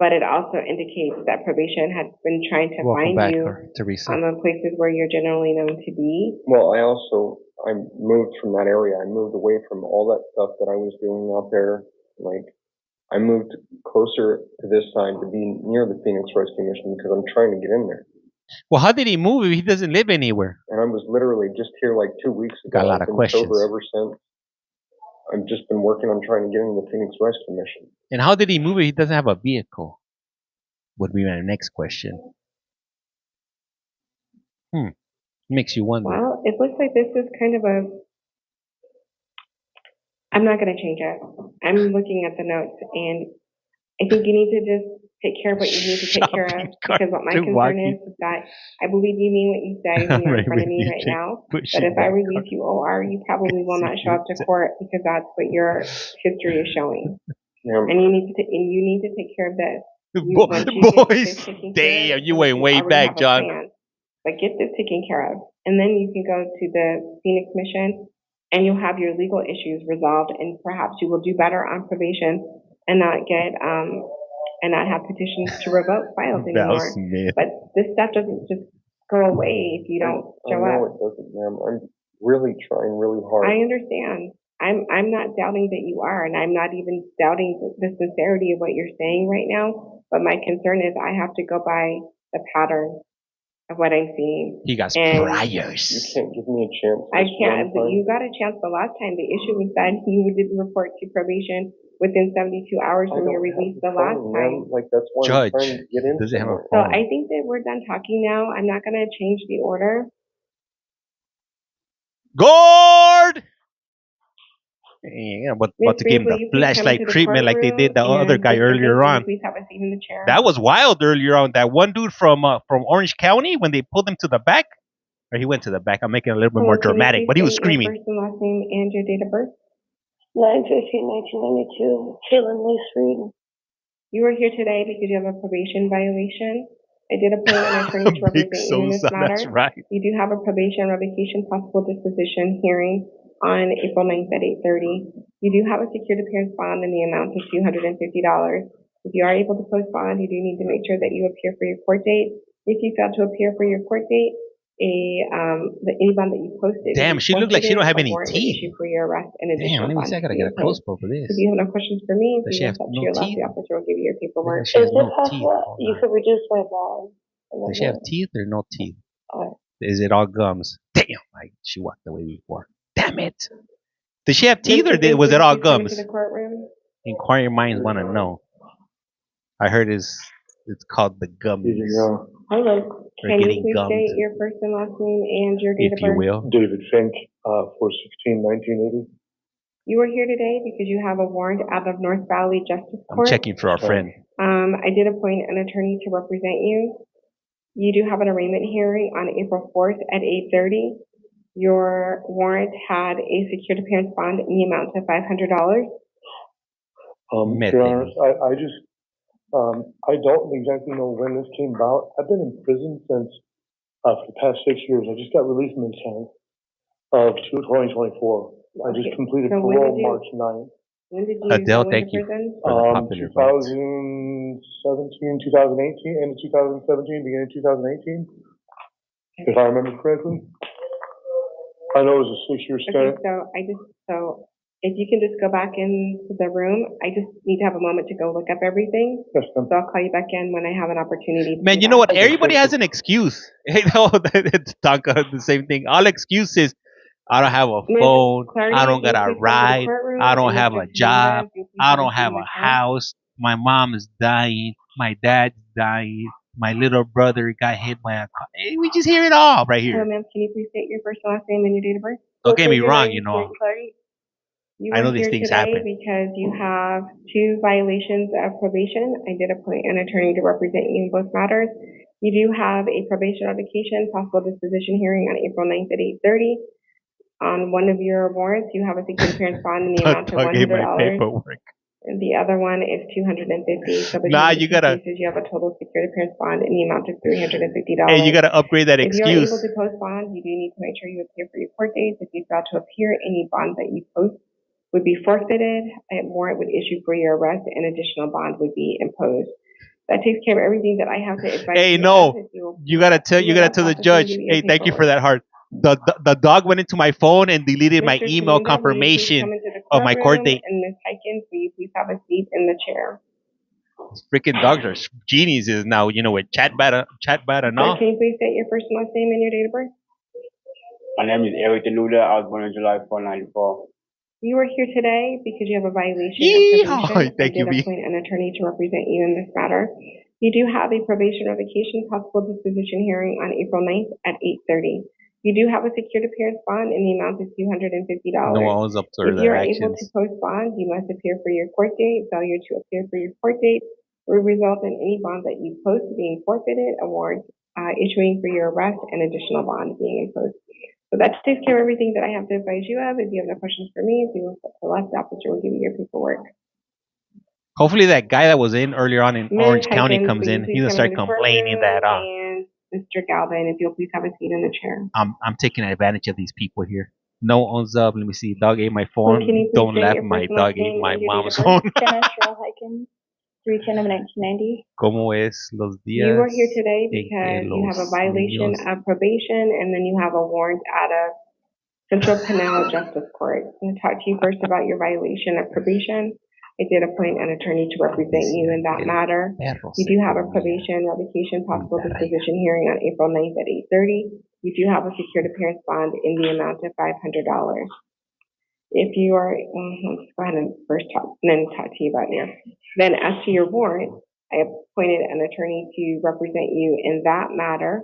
but it also indicates that probation had been trying to Welcome find back, you Teresa. on the places where you're generally known to be. Well, I moved from that area. I moved away from all that stuff that I was doing out there. Like, I moved closer to this side to be near the Phoenix Rescue Mission because I'm trying to get in there. Well, how did he move if he doesn't live anywhere? And I was literally just here like 2 weeks ago. Got a lot I've of been questions. sober ever since. I've just been working on trying to get into the Phoenix Rescue Mission. And how did he move if he doesn't have a vehicle? Would be my next question. Makes you wonder. Well, it looks like this is kind of I'm not going to change it. I'm looking at the notes, and I think you need to just take care of what you need to take care of. Because what my concern is that I believe you mean what you say when you're in front of me right now. But if I release you OR, you probably will not show up to court because that's what your history is showing. Yeah. And you need to take care of this. Boys, damn, you went way back, John. But get this taken care of, and then you can go to the Phoenix Mission, and you'll have your legal issues resolved, and perhaps you will do better on probation and not get and not have petitions to revoke filed anymore. But this stuff doesn't just go away if you don't show up. No, it doesn't, ma'am. I'm really trying really hard. I understand. I'm not doubting that you are, and I'm not even doubting the sincerity of what you're saying right now. But my concern is I have to go by the pattern of what I'm seeing. He got priors. You can't give me a chance. I can't, but you got a chance the last time. The issue was that you didn't report to probation within 72 hours when you were released the last time. Like, that's why Judge, I'm trying to get in. does it have a So phone? I think that we're done talking now. I'm not going to change the order. Gord! Yeah, about to give him the flashlight treatment like they did the other guy earlier on. That was wild earlier on. That one dude from Orange County, when they pulled him to the back, or he went to the back. I'm making it a little bit more dramatic, but he was screaming. Your first and last name and your date of birth? 9/15/1992. Caitlin Lee Reed. You are here today because you have a probation violation. I did appoint an attorney to represent you in this matter. That's right. You do have a probation revocation possible disposition hearing on April 9th at 8:30. You do have a secured appearance bond in the amount of $250. If you are able to post bond, you do need to make sure that you appear for your court date. If you fail to appear for your court date, any bond that you posted. Damn, she looked like she don't have any teeth. For your arrest and Damn, let me see. I gotta get a close up for this. If you have no questions for me, Does she have no teeth? the officer will give you your paperwork. She has no teeth. You could reduce my bond. Does she have teeth or no teeth? Is it all gums? Damn, she walked away before. Damn it. Did she have teeth or was it all gums? Inquiring minds want to know. I heard it's called the gummies. Hello. Can you please state your first and last name and your date of birth? If you will. David Fink, 4/16/1980. You are here today because you have a warrant out of North Valley Justice Court. I'm checking for our friend. I did appoint an attorney to represent you. You do have an arraignment hearing on April 4th at 8:30. Your warrant had a secured appearance bond in the amount of $500. To be honest, I don't exactly know when this came about. I've been in prison since for the past 6 years. I just got released in the 10th of 2024. I just completed parole March 9th. When did you Adele, go thank into you. prison? 2017, 2018, end of 2017, beginning of 2018, if I remember correctly. I know it was a 6-year stint. Okay, so if you can just go back into the room, I just need to have a moment to go look up everything. Yes, ma'am. So I'll call you back in when I have an opportunity. Man, you know what? Everybody has an excuse. It's Tonka, the same thing. All excuses. I don't have a phone. I don't got a ride. I don't have a job. I don't have a house. My mom is dying. My dad's dying. My little brother got hit by a car. Hey, we just hear it all right Hello, here. ma'am. Can you please state your first and last name and your date of birth? Don't get me wrong, You I are know these here things today happen. because you have 2 violations of probation. I did appoint an attorney to represent you in both matters. You do have a probation revocation, possible disposition hearing on April 9th at 8:30. On one of your warrants, you have a secured appearance bond in the amount of Dog ate my $100. paperwork. And the other one is $250. So between Nah, the you two gotta. cases, you have a total secured appearance bond in the amount of $350. Hey, you gotta upgrade that If you're able excuse. to post bond, you do need to make sure you appear for your court dates. If you fail to appear, any bond that you post would be forfeited. A warrant would issue for your arrest, and additional bond would be imposed. That takes care of everything that I have to advise Hey, you no, of. If you gotta tell the judge. Hey, thank you for that heart. The dog went into my phone and deleted my Mr. email Chimunda, will you please come confirmation into the of my court courtroom? date. And Ms. Hyken, will you please have a seat in the chair? Freaking dogs are geniuses now. You know, with chat better and Sir, all. can you please state your first and last name and your date of birth? My name is Eric Delula. I was born in July 494. You are here today because you have a violation Yeehaw. of probation. Thank I you, did B. appoint an attorney to represent you in this matter. You do have a probation revocation possible disposition hearing on April 9th at 8:30. You do have a secured appearance bond in the amount of $250. No one owns up to If their you're able to actions. post bond, you must appear for your court date. Failure to appear for your court date will result in any bond that you post being forfeited, a warrant issuing for your arrest, and additional bond being imposed. So that takes care of everything that I have to advise you of. If you have no questions for me, if you will step to the left, the officer will give you your paperwork. Hopefully that guy that was in earlier on in Ms. Orange County Hyken, comes will you in. please He's gonna come start into the complaining courtroom? that And Mr. Galvin, if you'll please have a seat in the chair. I'm taking advantage of these people here. No owns up. Let me see. Dog ate my Well, phone. can you please Don't state laugh. your My first and dog last ate name my and your date mom's of birth? phone. Jenna Cheryl Hyken, 310 of 1990. ¿Cómo es los días? You are here today en que because you have a los violation niños- of probation, and then you have a warrant out of Central Penal Justice Court. I'm going to talk to you first about your violation of probation. I did appoint an attorney to represent you in that matter. You do have a probation revocation possible disposition hearing on April 9th at 8:30. You do have a secured appearance bond in the amount of $500. If you are, let's go ahead and first talk, and then talk to you about your. Then as to your warrant, I appointed an attorney to represent you in that matter.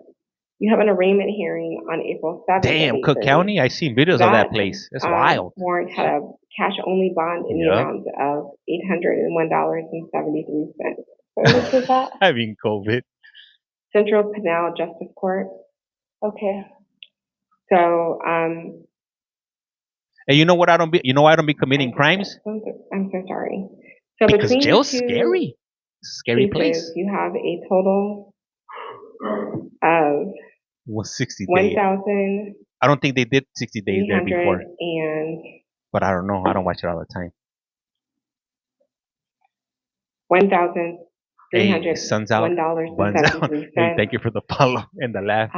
You have an arraignment hearing on April 7th. Damn, Cook County. I seen videos of that place. That's wild. Warrant had a cash only bond in the amount of $801.73. Which was that? Having COVID. Central Penal Justice Court. Okay. So, Hey, you know what? I don't be. You know why I don't be committing crimes? I'm so sorry. So Because between jail's the two scary. Scary cases, place. you have a total of Was 60 days. 1,000. I don't think they did 60 days there before. And But I don't know. I don't watch it all the time. 1,301 Hey, sun's out. Buns out. Hey, thank you for the follow and the laugh.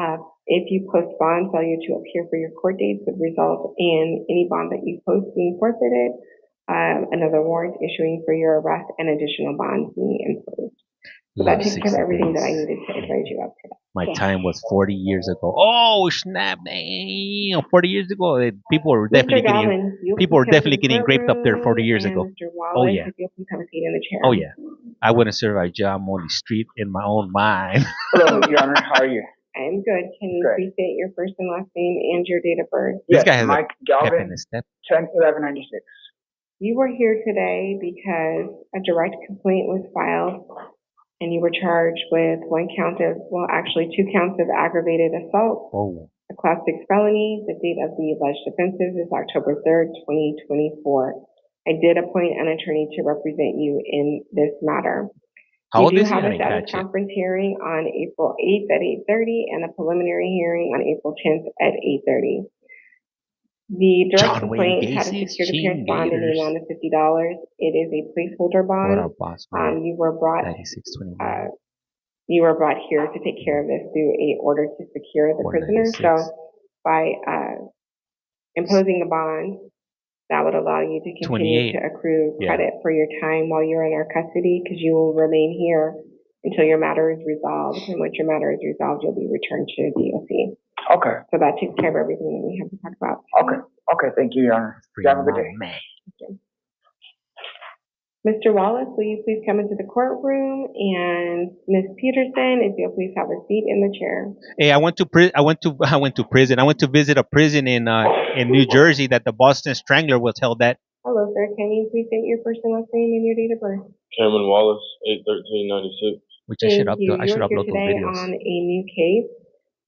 If you post bond, failure to appear for your court dates would result in any bond that you post being forfeited, another warrant issuing for your arrest, and additional bonds being imposed. So that takes care of everything that I needed to advise you of today. My time was 40 years ago. Oh snap! Damn, 40 years ago, people were definitely getting raped up there 40 years ago. Mr. Wallace, Oh yeah. if you'll please have a seat in the chair. Oh yeah. I wouldn't survive jail. I'm on the street in my own mind. Hello, Your Honor. How are you? I am good. Can you Good. please state your first and last name and your date of birth? This guy has Mike a pep in Galvin, his step. 10/11/96. You were here today because a direct complaint was filed and you were charged with two counts of aggravated assault, Oh. a class 6 felony. The date of the alleged offenses is October 3rd, 2024. I did appoint an attorney to represent you in this matter. How old You is do he? have I a didn't status catch it. conference hearing on April 8th at 8:30 and a preliminary hearing on April 10th at 8:30. The direct John Wayne complaint had a Gacy's secured appearance bond in the Gators. amount of $50. It is a placeholder What bond. up, boss man? You were brought 9629. you were brought here to take care of this through a order to secure the prisoner. 196. So by imposing a bond, that would allow you to continue 28. to accrue Yeah. credit for your time while you're in our custody, because you will remain here until your matter is resolved. And once your matter is resolved, you'll be returned to DOC. Okay. So that takes care of everything that we have to talk about. Okay. Okay. Thank you, Your Honor. You have a good day. Man. Mr. Wallace, will you please come into the courtroom? And Ms. Peterson, if you'll please have a seat in the chair. Hey, I went to prison. I went to visit a prison in New Jersey that the Boston Strangler was held at. Hello, sir. Can you please state your first and last name and your date of birth? Cameron Wallace, 8/13/96. Which Thank you. I You should are here upload those today videos. on a new case.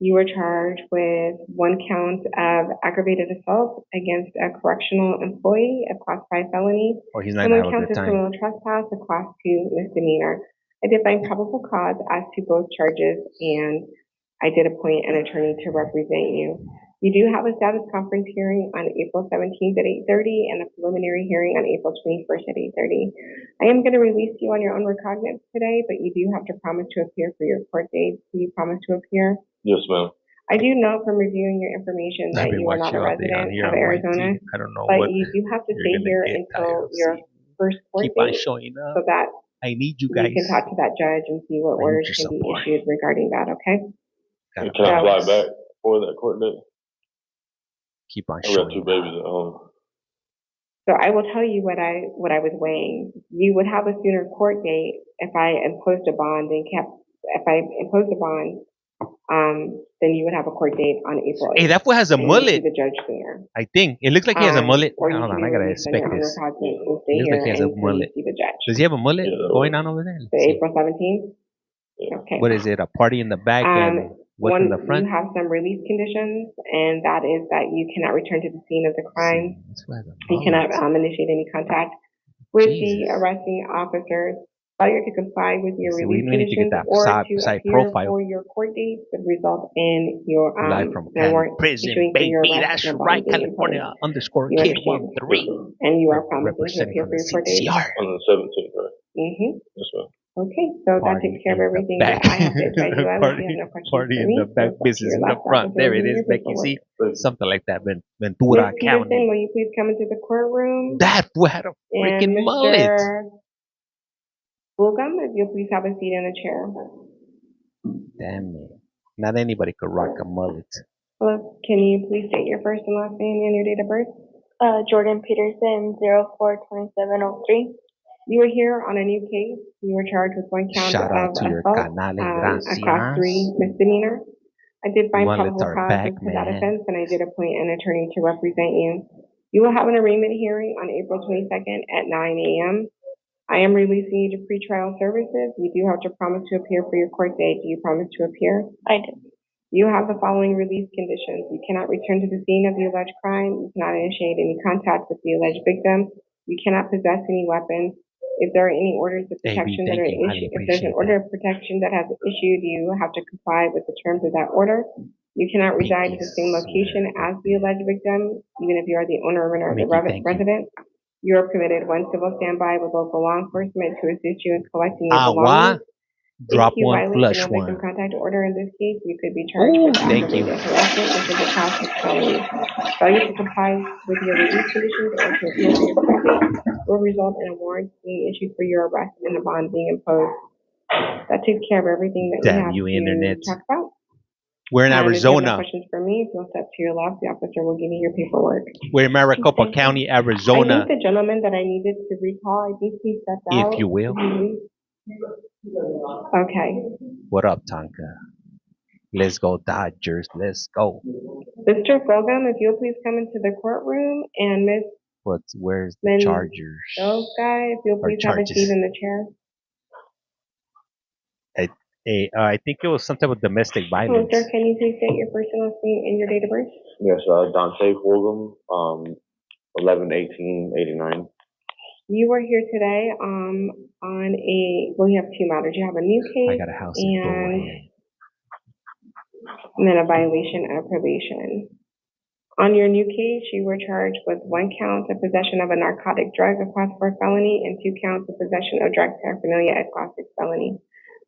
You were charged with 1 count of aggravated assault against a correctional employee, a class 5 felony, Or he's not and gonna 1 have a count good of time. criminal trespass, a class 2 misdemeanor. I did find probable cause as to both charges, and I did appoint an attorney to represent you. You do have a status conference hearing on April 17th at 8:30 and a preliminary hearing on April 21st at 8:30. I am going to release you on your own recognizance today, but you do have to promise to appear for your court date. Do you promise to appear? Yes, ma'am. I do know from reviewing your information that you are not a resident of Arizona, I don't know but what you do have to you're stay gonna here get. until your first court Keep on date showing so up. that I need you you guys. can talk to that judge and see what I need orders your can be support. issued regarding that, okay? Gotta Can I fly promise. back for that court date? Keep on I got showing 2 up. babies at home. So I will tell you what I was weighing. You would have a sooner court date if I imposed a bond and then you would have a court date on April 8th. Hey, that fool has a and you would see mullet. the judge sooner. I think it looks like he has a mullet. Or you Hold can on, be I gotta released on your inspect own this. recognizance and stay It looks here like he has a until you mullet. see the judge. Does he have a mullet Yeah. going on over there? So Let's see. April 17th? Okay. What is it? A party in the back and what's in the You front? have some release conditions, and that is that you cannot return to the scene of the crime. This fool has a You cannot mullet. initiate any contact with the Jesus. arresting officers. Failure to comply with your See, release we need to get conditions that or side to side appear profile. for your court date would result in your Live from an Cali warrant prison, issuing for your baby. arrest That's and a right. bond being California imposed. underscore You kid understand? 13. And you are promising to Representing appear from for the your court date. CCR. On the 17th, right? Mm-hmm. Yes, ma'am. Okay, so that Party takes care of in the everything back. that I have to advise you of. If you have no questions Party for in me, the back, so it's up to business your in the last front. officer There it reviewing is, your Becky. paperwork. See, something like that. Ms. Ventura Peterson, County. will you please come into the courtroom? That fool had a And freaking mullet. Mr. Bulgum, if you'll please have a seat in the chair. Damn it. Not anybody could rock a mullet. Hello, can you please state your first and last name and your date of birth? Jordan Peterson, 042703. You were here on a new case. You were charged with 1 count Shout out of to your assault, canales. a class 3 Gracias. misdemeanor. I did find Mullets probable are cause back, for that man. offense, and I did appoint an attorney to represent you. You will have an arraignment hearing on April 22nd at 9 a.m. I am releasing you to pretrial services. You do have to promise to appear for your court date. Do you promise to appear? I did. You have the following release conditions. You cannot return to the scene of the alleged crime. You cannot initiate any contact with the alleged victim. You cannot possess any weapons. If there are any orders of protection that are issued, if there's an order of protection that has issued, you have to comply with the terms of that order. You cannot reside at the same location as the alleged victim, even if you are the owner or renter of the resident. You are permitted 1 civil standby with local law enforcement to assist you in collecting your belongings. Drop If you one, violate flush the no victim one. contact order in this case, you could be charged with Thank you. aggravated harassment, which is a class 6 felony. Failure to comply with your release conditions or to appear for your court date will result in a warrant being issued for your arrest and a bond being imposed. That takes care of everything that Damn we you, have internet. to talk about. We're in If you have no Arizona. questions for me, if you'll step to your left, the officer will give you your paperwork. We're in Maricopa County, I Arizona, think the gentleman that I needed to recall, I think he stepped out. if you will. Okay. What up, Tonka? Let's go, Dodgers. Let's go. Mr. Fulgham, if you'll please come into the courtroom, and Ms. Where's the Chargers? Those guys, if you'll please have a seat in the chair. I think it was some type of domestic violence. Sir, can you please state your first and last name and your date of birth? Yes, Dante Fulgham, 11/18/89. You were here today on you have 2 matters. You have a new case I got a house in and then a violation of probation. On your new case, you were charged with 1 count of possession of a narcotic drug, a class 4 felony, and 2 counts of possession of drug paraphernalia, a class 6 felony.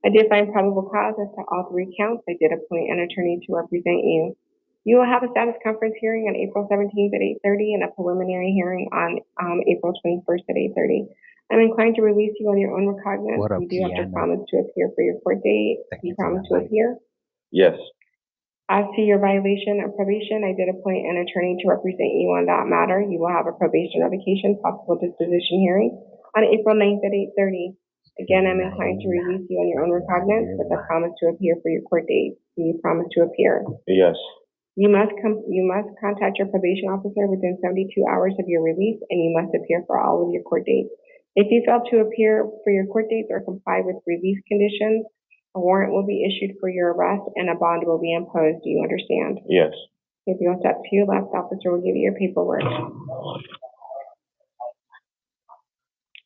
I did find probable cause as to all 3 counts. I did appoint an attorney to represent you. You will have a status conference hearing on April 17th at 8:30 and a preliminary hearing on April 21st at 8:30. I'm inclined to release you on your own recognizance. You do have to promise to appear for your court date. Do you promise to appear? Yes. As to your violation of probation, I did appoint an attorney to represent you on that matter. You will have a probation revocation, possible disposition hearing on April 9th at 8:30. Again, I'm inclined to release you on your own recognizance with a promise to appear for your court date. Do you promise to appear? Yes. You must contact your probation officer within 72 hours of your release, and you must appear for all of your court dates. If you fail to appear for your court dates or comply with release conditions, a warrant will be issued for your arrest and a bond will be imposed. Do you understand? Yes. If you'll step to your left, the officer will give you your paperwork.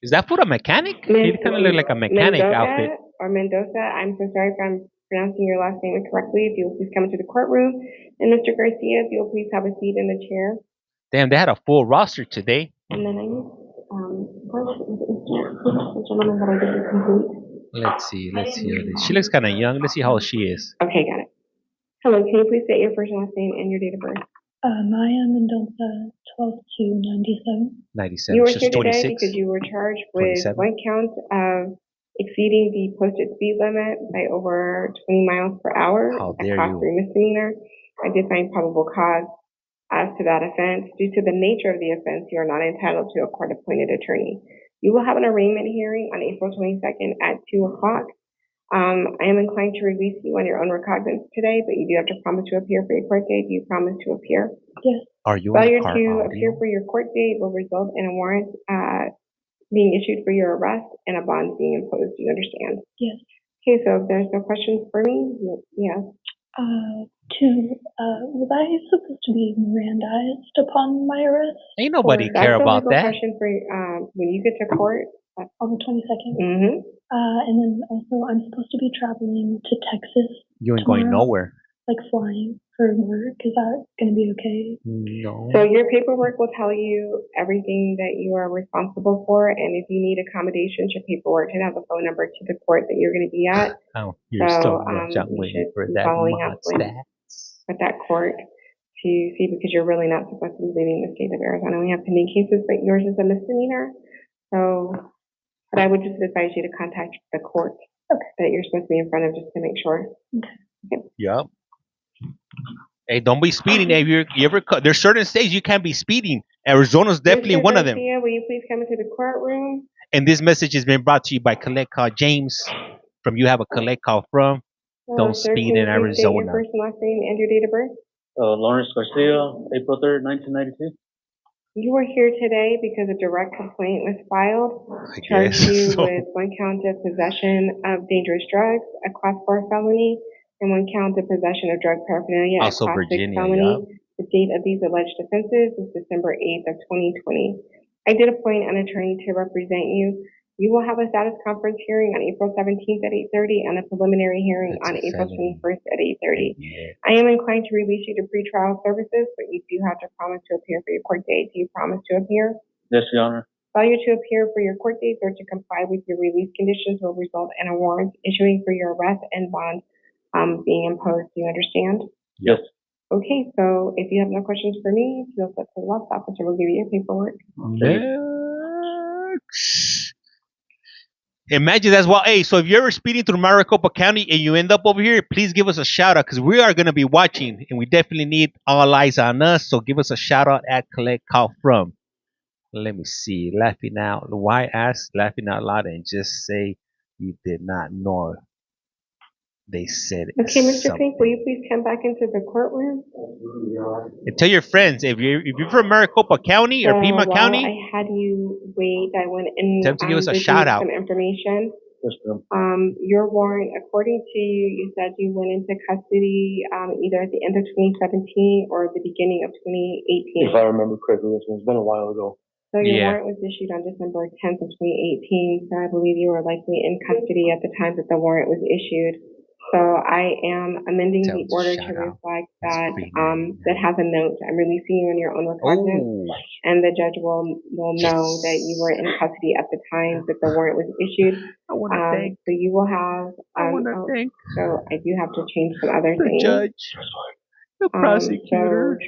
Is that for a mechanic? He kind of look like a mechanic outfit. Mendoza, I'm so sorry if I'm pronouncing your last name incorrectly. If you'll please come into the courtroom. And Mr. Garcia, if you'll please have a seat in the chair. Damn, they had a full roster today. And then I need, the gentleman that I didn't complete. Let's see. She looks kind of young. Let's see how old she is. Okay, got it. Hello, can you please state your first and last name and your date of birth? Maya Mendoza, 12/2/97. 97. You were She's here today 26. because you were charged with 27. one count of exceeding the posted speed limit by over 20 miles per hour. How A dare class you. 3 misdemeanor. I did find probable cause as to that offense. Due to the nature of the offense, you are not entitled to a court-appointed attorney. You will have an arraignment hearing on April 22nd at 2 o'clock. I am inclined to release you on your own recognizance today, but you do have to promise to appear for your court date. Do you promise to appear? Yes. Are you in Failure the car to audio? appear for your court date will result in a warrant being issued for your arrest and a bond being imposed. Do you understand? Yes. Okay, so if there's no questions for me, yes. Was I supposed to be Mirandized upon my arrest? Ain't nobody care about That's a legal that. question for when you get to court. On the 22nd? Mm-hmm. And then also I'm supposed to be traveling to Texas. You ain't going tomorrow, nowhere. Like flying for work. Is that going to be okay? No. So your paperwork will tell you everything that you are responsible for, and if you need accommodations, your paperwork should have a phone number to the court that you're going to be at. Oh, you're so much. I'm you waiting should for be that following mod up with stats. that court to see, because you're really not supposed to be leaving the state of Arizona. We have pending cases, but yours is a misdemeanor. So, but I would just advise you to contact the court that you're supposed to be in front of just to make sure. Okay. Yep. Hey, don't be speeding. If you ever there's certain states you can't be speeding. Arizona's definitely Mr. one of them. Garcia, will you please come into the courtroom? And this message has been brought to you by Collect Call James from You Have a Collect Call From. Don't Sir, speed can you in please state your Arizona. first and last name and your date of birth? Lawrence Garcia, April 3rd, 1992. You were here today because a direct complaint was filed. I Charged guess. you So, with one count of possession of dangerous drugs, a class 4 felony, and one count of possession of drug paraphernalia, a also class 6 Virginia, felony. yup. The date of these alleged offenses is December 8th of 2020. I did appoint an attorney to represent you. You will have a status conference hearing on April 17th at 8:30 and a preliminary hearing That's on a April felony. 21st at 8:30. Yeah. I am inclined to release you to pretrial services, but you do have to promise to appear for your court date. Do you promise to appear? Yes, Your Honor. Failure to appear for your court dates or to comply with your release conditions will result in a warrant issuing for your arrest and bond being imposed. Do you understand? Yes. Okay, so if you have no questions for me, if you'll step to the left, officer will give you your paperwork. Next. Imagine that's why. Hey, so if you're ever speeding through Maricopa County and you end up over here, please give us a shout out because we are going to be watching and we definitely need all eyes on us. So give us a shout out at Collect Call From. Let me see. Laughing out. Why ask laughing out loud and just say you did not know they said it. Okay, Mr. Fink, will you please come back into the courtroom? And tell your friends if you're from Maricopa County or Pima while County. I had you wait, I went and Tell them to give us a reviewed shout out. some information. Yes, ma'am. Your warrant, according to you, you said you went into custody either at the end of 2017 or the beginning of 2018. If I remember correctly, it's been a while ago. So your Yeah. warrant was issued on December 10th of 2018. So I believe you were likely in custody at the time that the warrant was issued. So I am amending Tell the them to order shout to out. reflect That's that pretty nice. that has a note. I'm releasing you on your own recognizance, Oh, and the judge will know that you were in custody at the time that the warrant was issued. I want to thank. So you will have. I want to thank So I do have to change some other the things. judge, the prosecutor,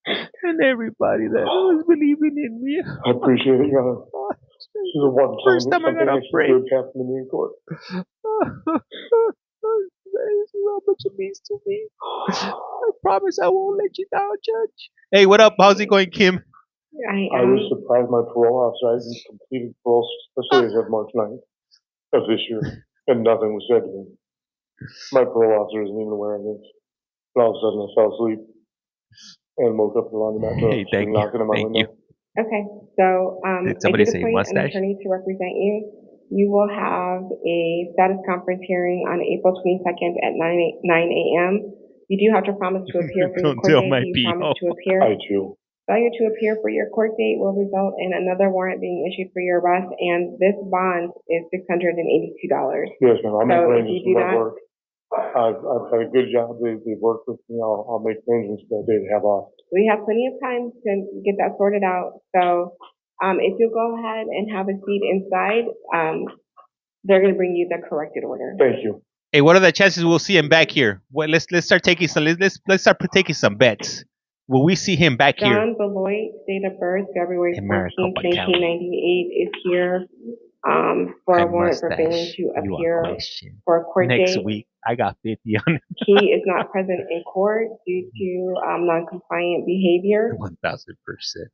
and everybody that was believing in me. I appreciate it, Your Honor. This is the one time First that time I something got a actually break. good happened to me in court. That is how much it means to me. I promise I won't let you down, Judge. Hey, what up? How's it going, Kim? I was surprised my parole officer, I completed parole specially as of March 9th of this year, and nothing was said to me. My parole officer isn't even aware of this. And all of a sudden I fell asleep and woke up in the laundromat to Hey, thank you. knocking on my Thank you. window. Okay, so, Did I somebody did say appoint an mustache? attorney to represent you. You will have a status conference hearing on April 22nd at 9 a.m. You do have to promise to appear for your Don't court tell date. my Do you promise PO. to appear? I do. Failure to appear for your court date will result in another warrant being issued for your arrest, and this bond is $682. Yes, ma'am, I'll make So if arrangements you do with my not, work. I've had a good job, they've worked with me, I'll make arrangements for that day to have off. we have plenty of time to get that sorted out. So, if you'll go ahead and have a seat inside, they're gonna bring you the corrected order. Thank you. Hey, what are the chances we'll see him back here? Well, let's start taking some. Let's start taking some bets. Will we see him back here? John Beloit, date of birth, February In 14th, Maricopa County. 1998, is here, for a warrant for failing Mustache. to You appear a question. for a court Next date. week, I got 50 on it. He is not present in court due to, non-compliant behavior. 1000%.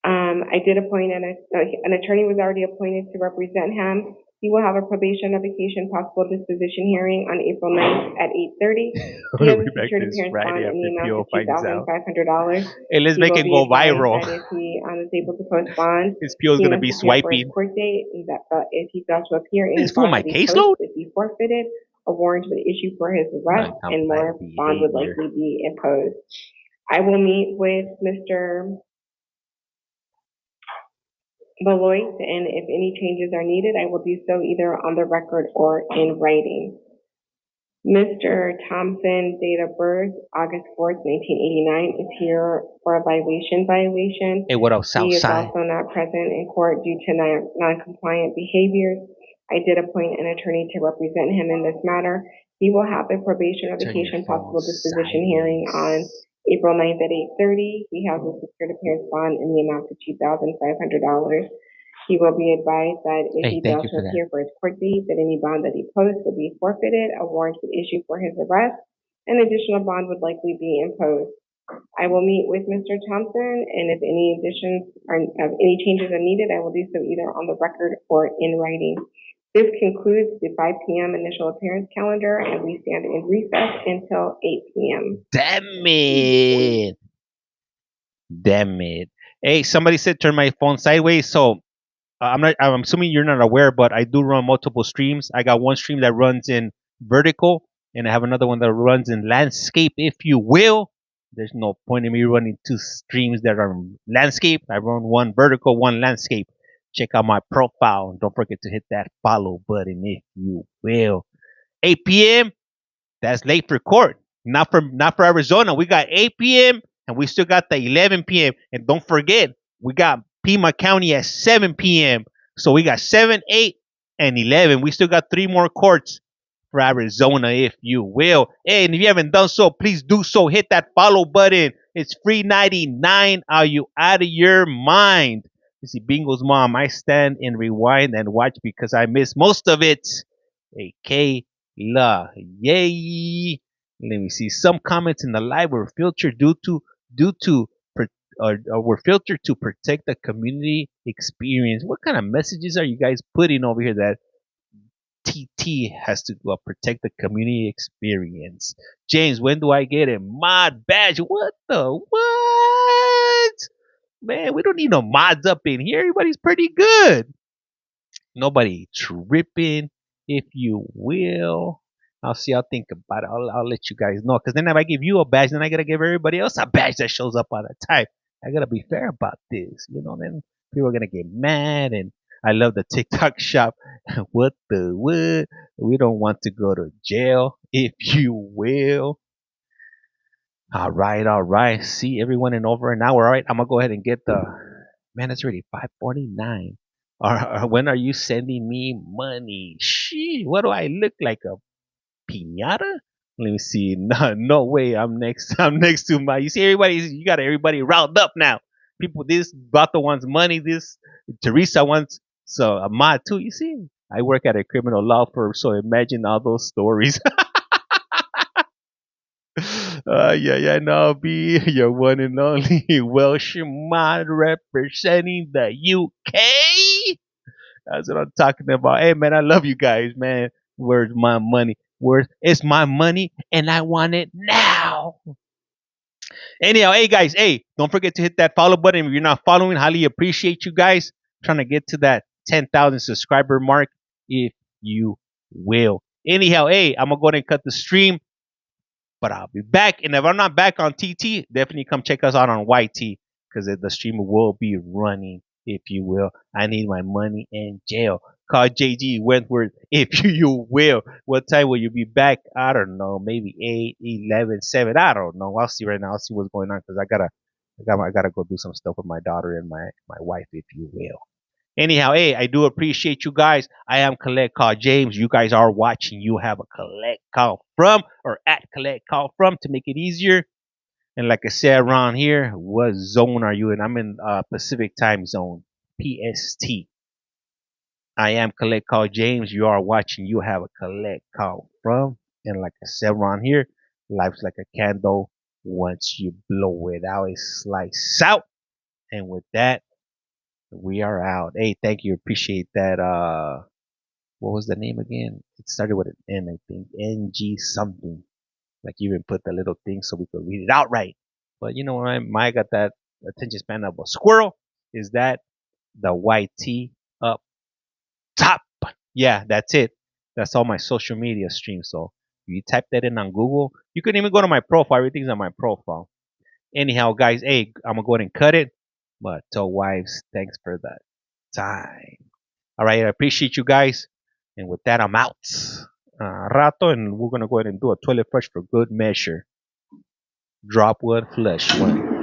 I did appoint an attorney was already appointed to represent him. He will have a probation revocation possible disposition hearing on April 9th at 8:30. He has a We'll be back secured this appearance Friday bond in the after amount PO of finds out. $2,500. Hey, let's He make will it be go advised viral. that if he is able to post bond, His PO is he gonna must be appear for his swiping. court date, and that if he fails to appear, any Is full bond my that he caseload? posts would be forfeited, a warrant would issue for his arrest, and more Non-compliant bond would behavior. likely be imposed. I will meet with Mr. Beloit, and if any changes are needed, I will do so either on the record or in writing. Mr. Thompson, date of birth, August 4th, 1989, is here for a violation. Hey, what up, He is Southside? also not present in court due to non-compliant behaviors. I did appoint an attorney to represent him in this matter. He will have a probation revocation possible disposition hearing on April 9th at 8:30. He has a secured appearance bond in the amount of $2,500. He will be advised that if he Thank fails you to for that. appear for his court date, that any bond that he posts would be forfeited, a warrant would issue for his arrest, an additional bond would likely be imposed. I will meet with Mr. Thompson, and if any any changes are needed, I will do so either on the record or in writing. This concludes the 5 p.m. initial appearance calendar, and we stand in recess until 8 p.m. Damn it. Damn it. Hey, somebody said turn my phone sideways. So I'm assuming you're not aware, but I do run multiple streams. I got one stream that runs in vertical, and I have another one that runs in landscape, if you will. There's no point in me running two streams that are landscape. I run one vertical, one landscape. Check out my profile. Don't forget to hit that follow button, if you will. 8 p.m. That's late for court. Not for Arizona. We got 8 p.m. and we still got the 11 p.m. And don't forget, we got Pima County at 7 p.m. So we got 7, 8, and 11. We still got 3 more courts for Arizona, if you will. Hey, and if you haven't done so, please do so. Hit that follow button. It's free 99. Are you out of your mind? You see, Bingo's mom, I stand and rewind and watch because I miss most of it. Hey, La yay! Let me see. Some comments in the live were filtered due to or were filtered to protect the community experience. What kind of messages are you guys putting over here that TT has to protect the community experience? James, when do I get a mod badge? What the what? Man, we don't need no mods up in here. Everybody's pretty good. Nobody tripping, if you will. I'll think about it. I'll let you guys know. Because then if I give you a badge, then I got to give everybody else a badge that shows up on a time. I got to be fair about this. Then people are going to get mad. And I love the TikTok shop. What the what? We don't want to go to jail, if you will. All right, all right. See everyone in over an hour. All right, I'm going to go ahead and get the. Man, it's already 5:49. When are you sending me money? Shee, what do I look like, a piñata? Let me see. No, no way. I'm next. I'm next to my. You see, you got everybody riled up now. People, this Bato wants money. This Teresa wants a mod too. You see, I work at a criminal law firm, so imagine all those stories. Yeah, no, B, your one and only Welsh mod representing the UK. That's what I'm talking about. Hey, man, I love you guys, man. Where's my money? Where's it's my money, and I want it now. Anyhow, hey guys, hey, don't forget to hit that follow button if you're not following. Highly appreciate you guys trying to get to that 10,000 subscriber mark, if you will. Anyhow, hey, I'm gonna go ahead and cut the stream. But I'll be back. And if I'm not back on TT, definitely come check us out on YT because the streamer will be running, if you will. I need my money in jail. Call JG Wentworth, if you will. What time will you be back? I don't know. Maybe 8, 11, 7. I don't know. I'll see right now. I'll see what's going on because I gotta go do some stuff with my daughter and my wife, if you will. Anyhow, hey, I do appreciate you guys. I am Collect Call James. You guys are watching. You have a collect call from or at collect call from to make it easier. And like I said around here, what zone are you in? I'm in Pacific time zone, PST. I am Collect Call James. You are watching. You have a collect call from. And like I said around here, life's like a candle. Once you blow it out, it slices out. And with that, we are out. Hey, thank you. Appreciate that. What was the name again? It started with an N, I think. NG something. Like you even put the little thing so we could read it out right. But you know, I got that attention span of a squirrel. Is that the YT up top? Yeah, that's it. That's all my social media streams. So if you type that in on Google, you can even go to my profile. Everything's on my profile. Anyhow, guys, hey, I'm gonna go ahead and cut it. But to wives, thanks for the time. All right, I appreciate you guys. And with that, I'm out. Rato, and we're going to go ahead and do a toilet flush for good measure. Drop one, flush one.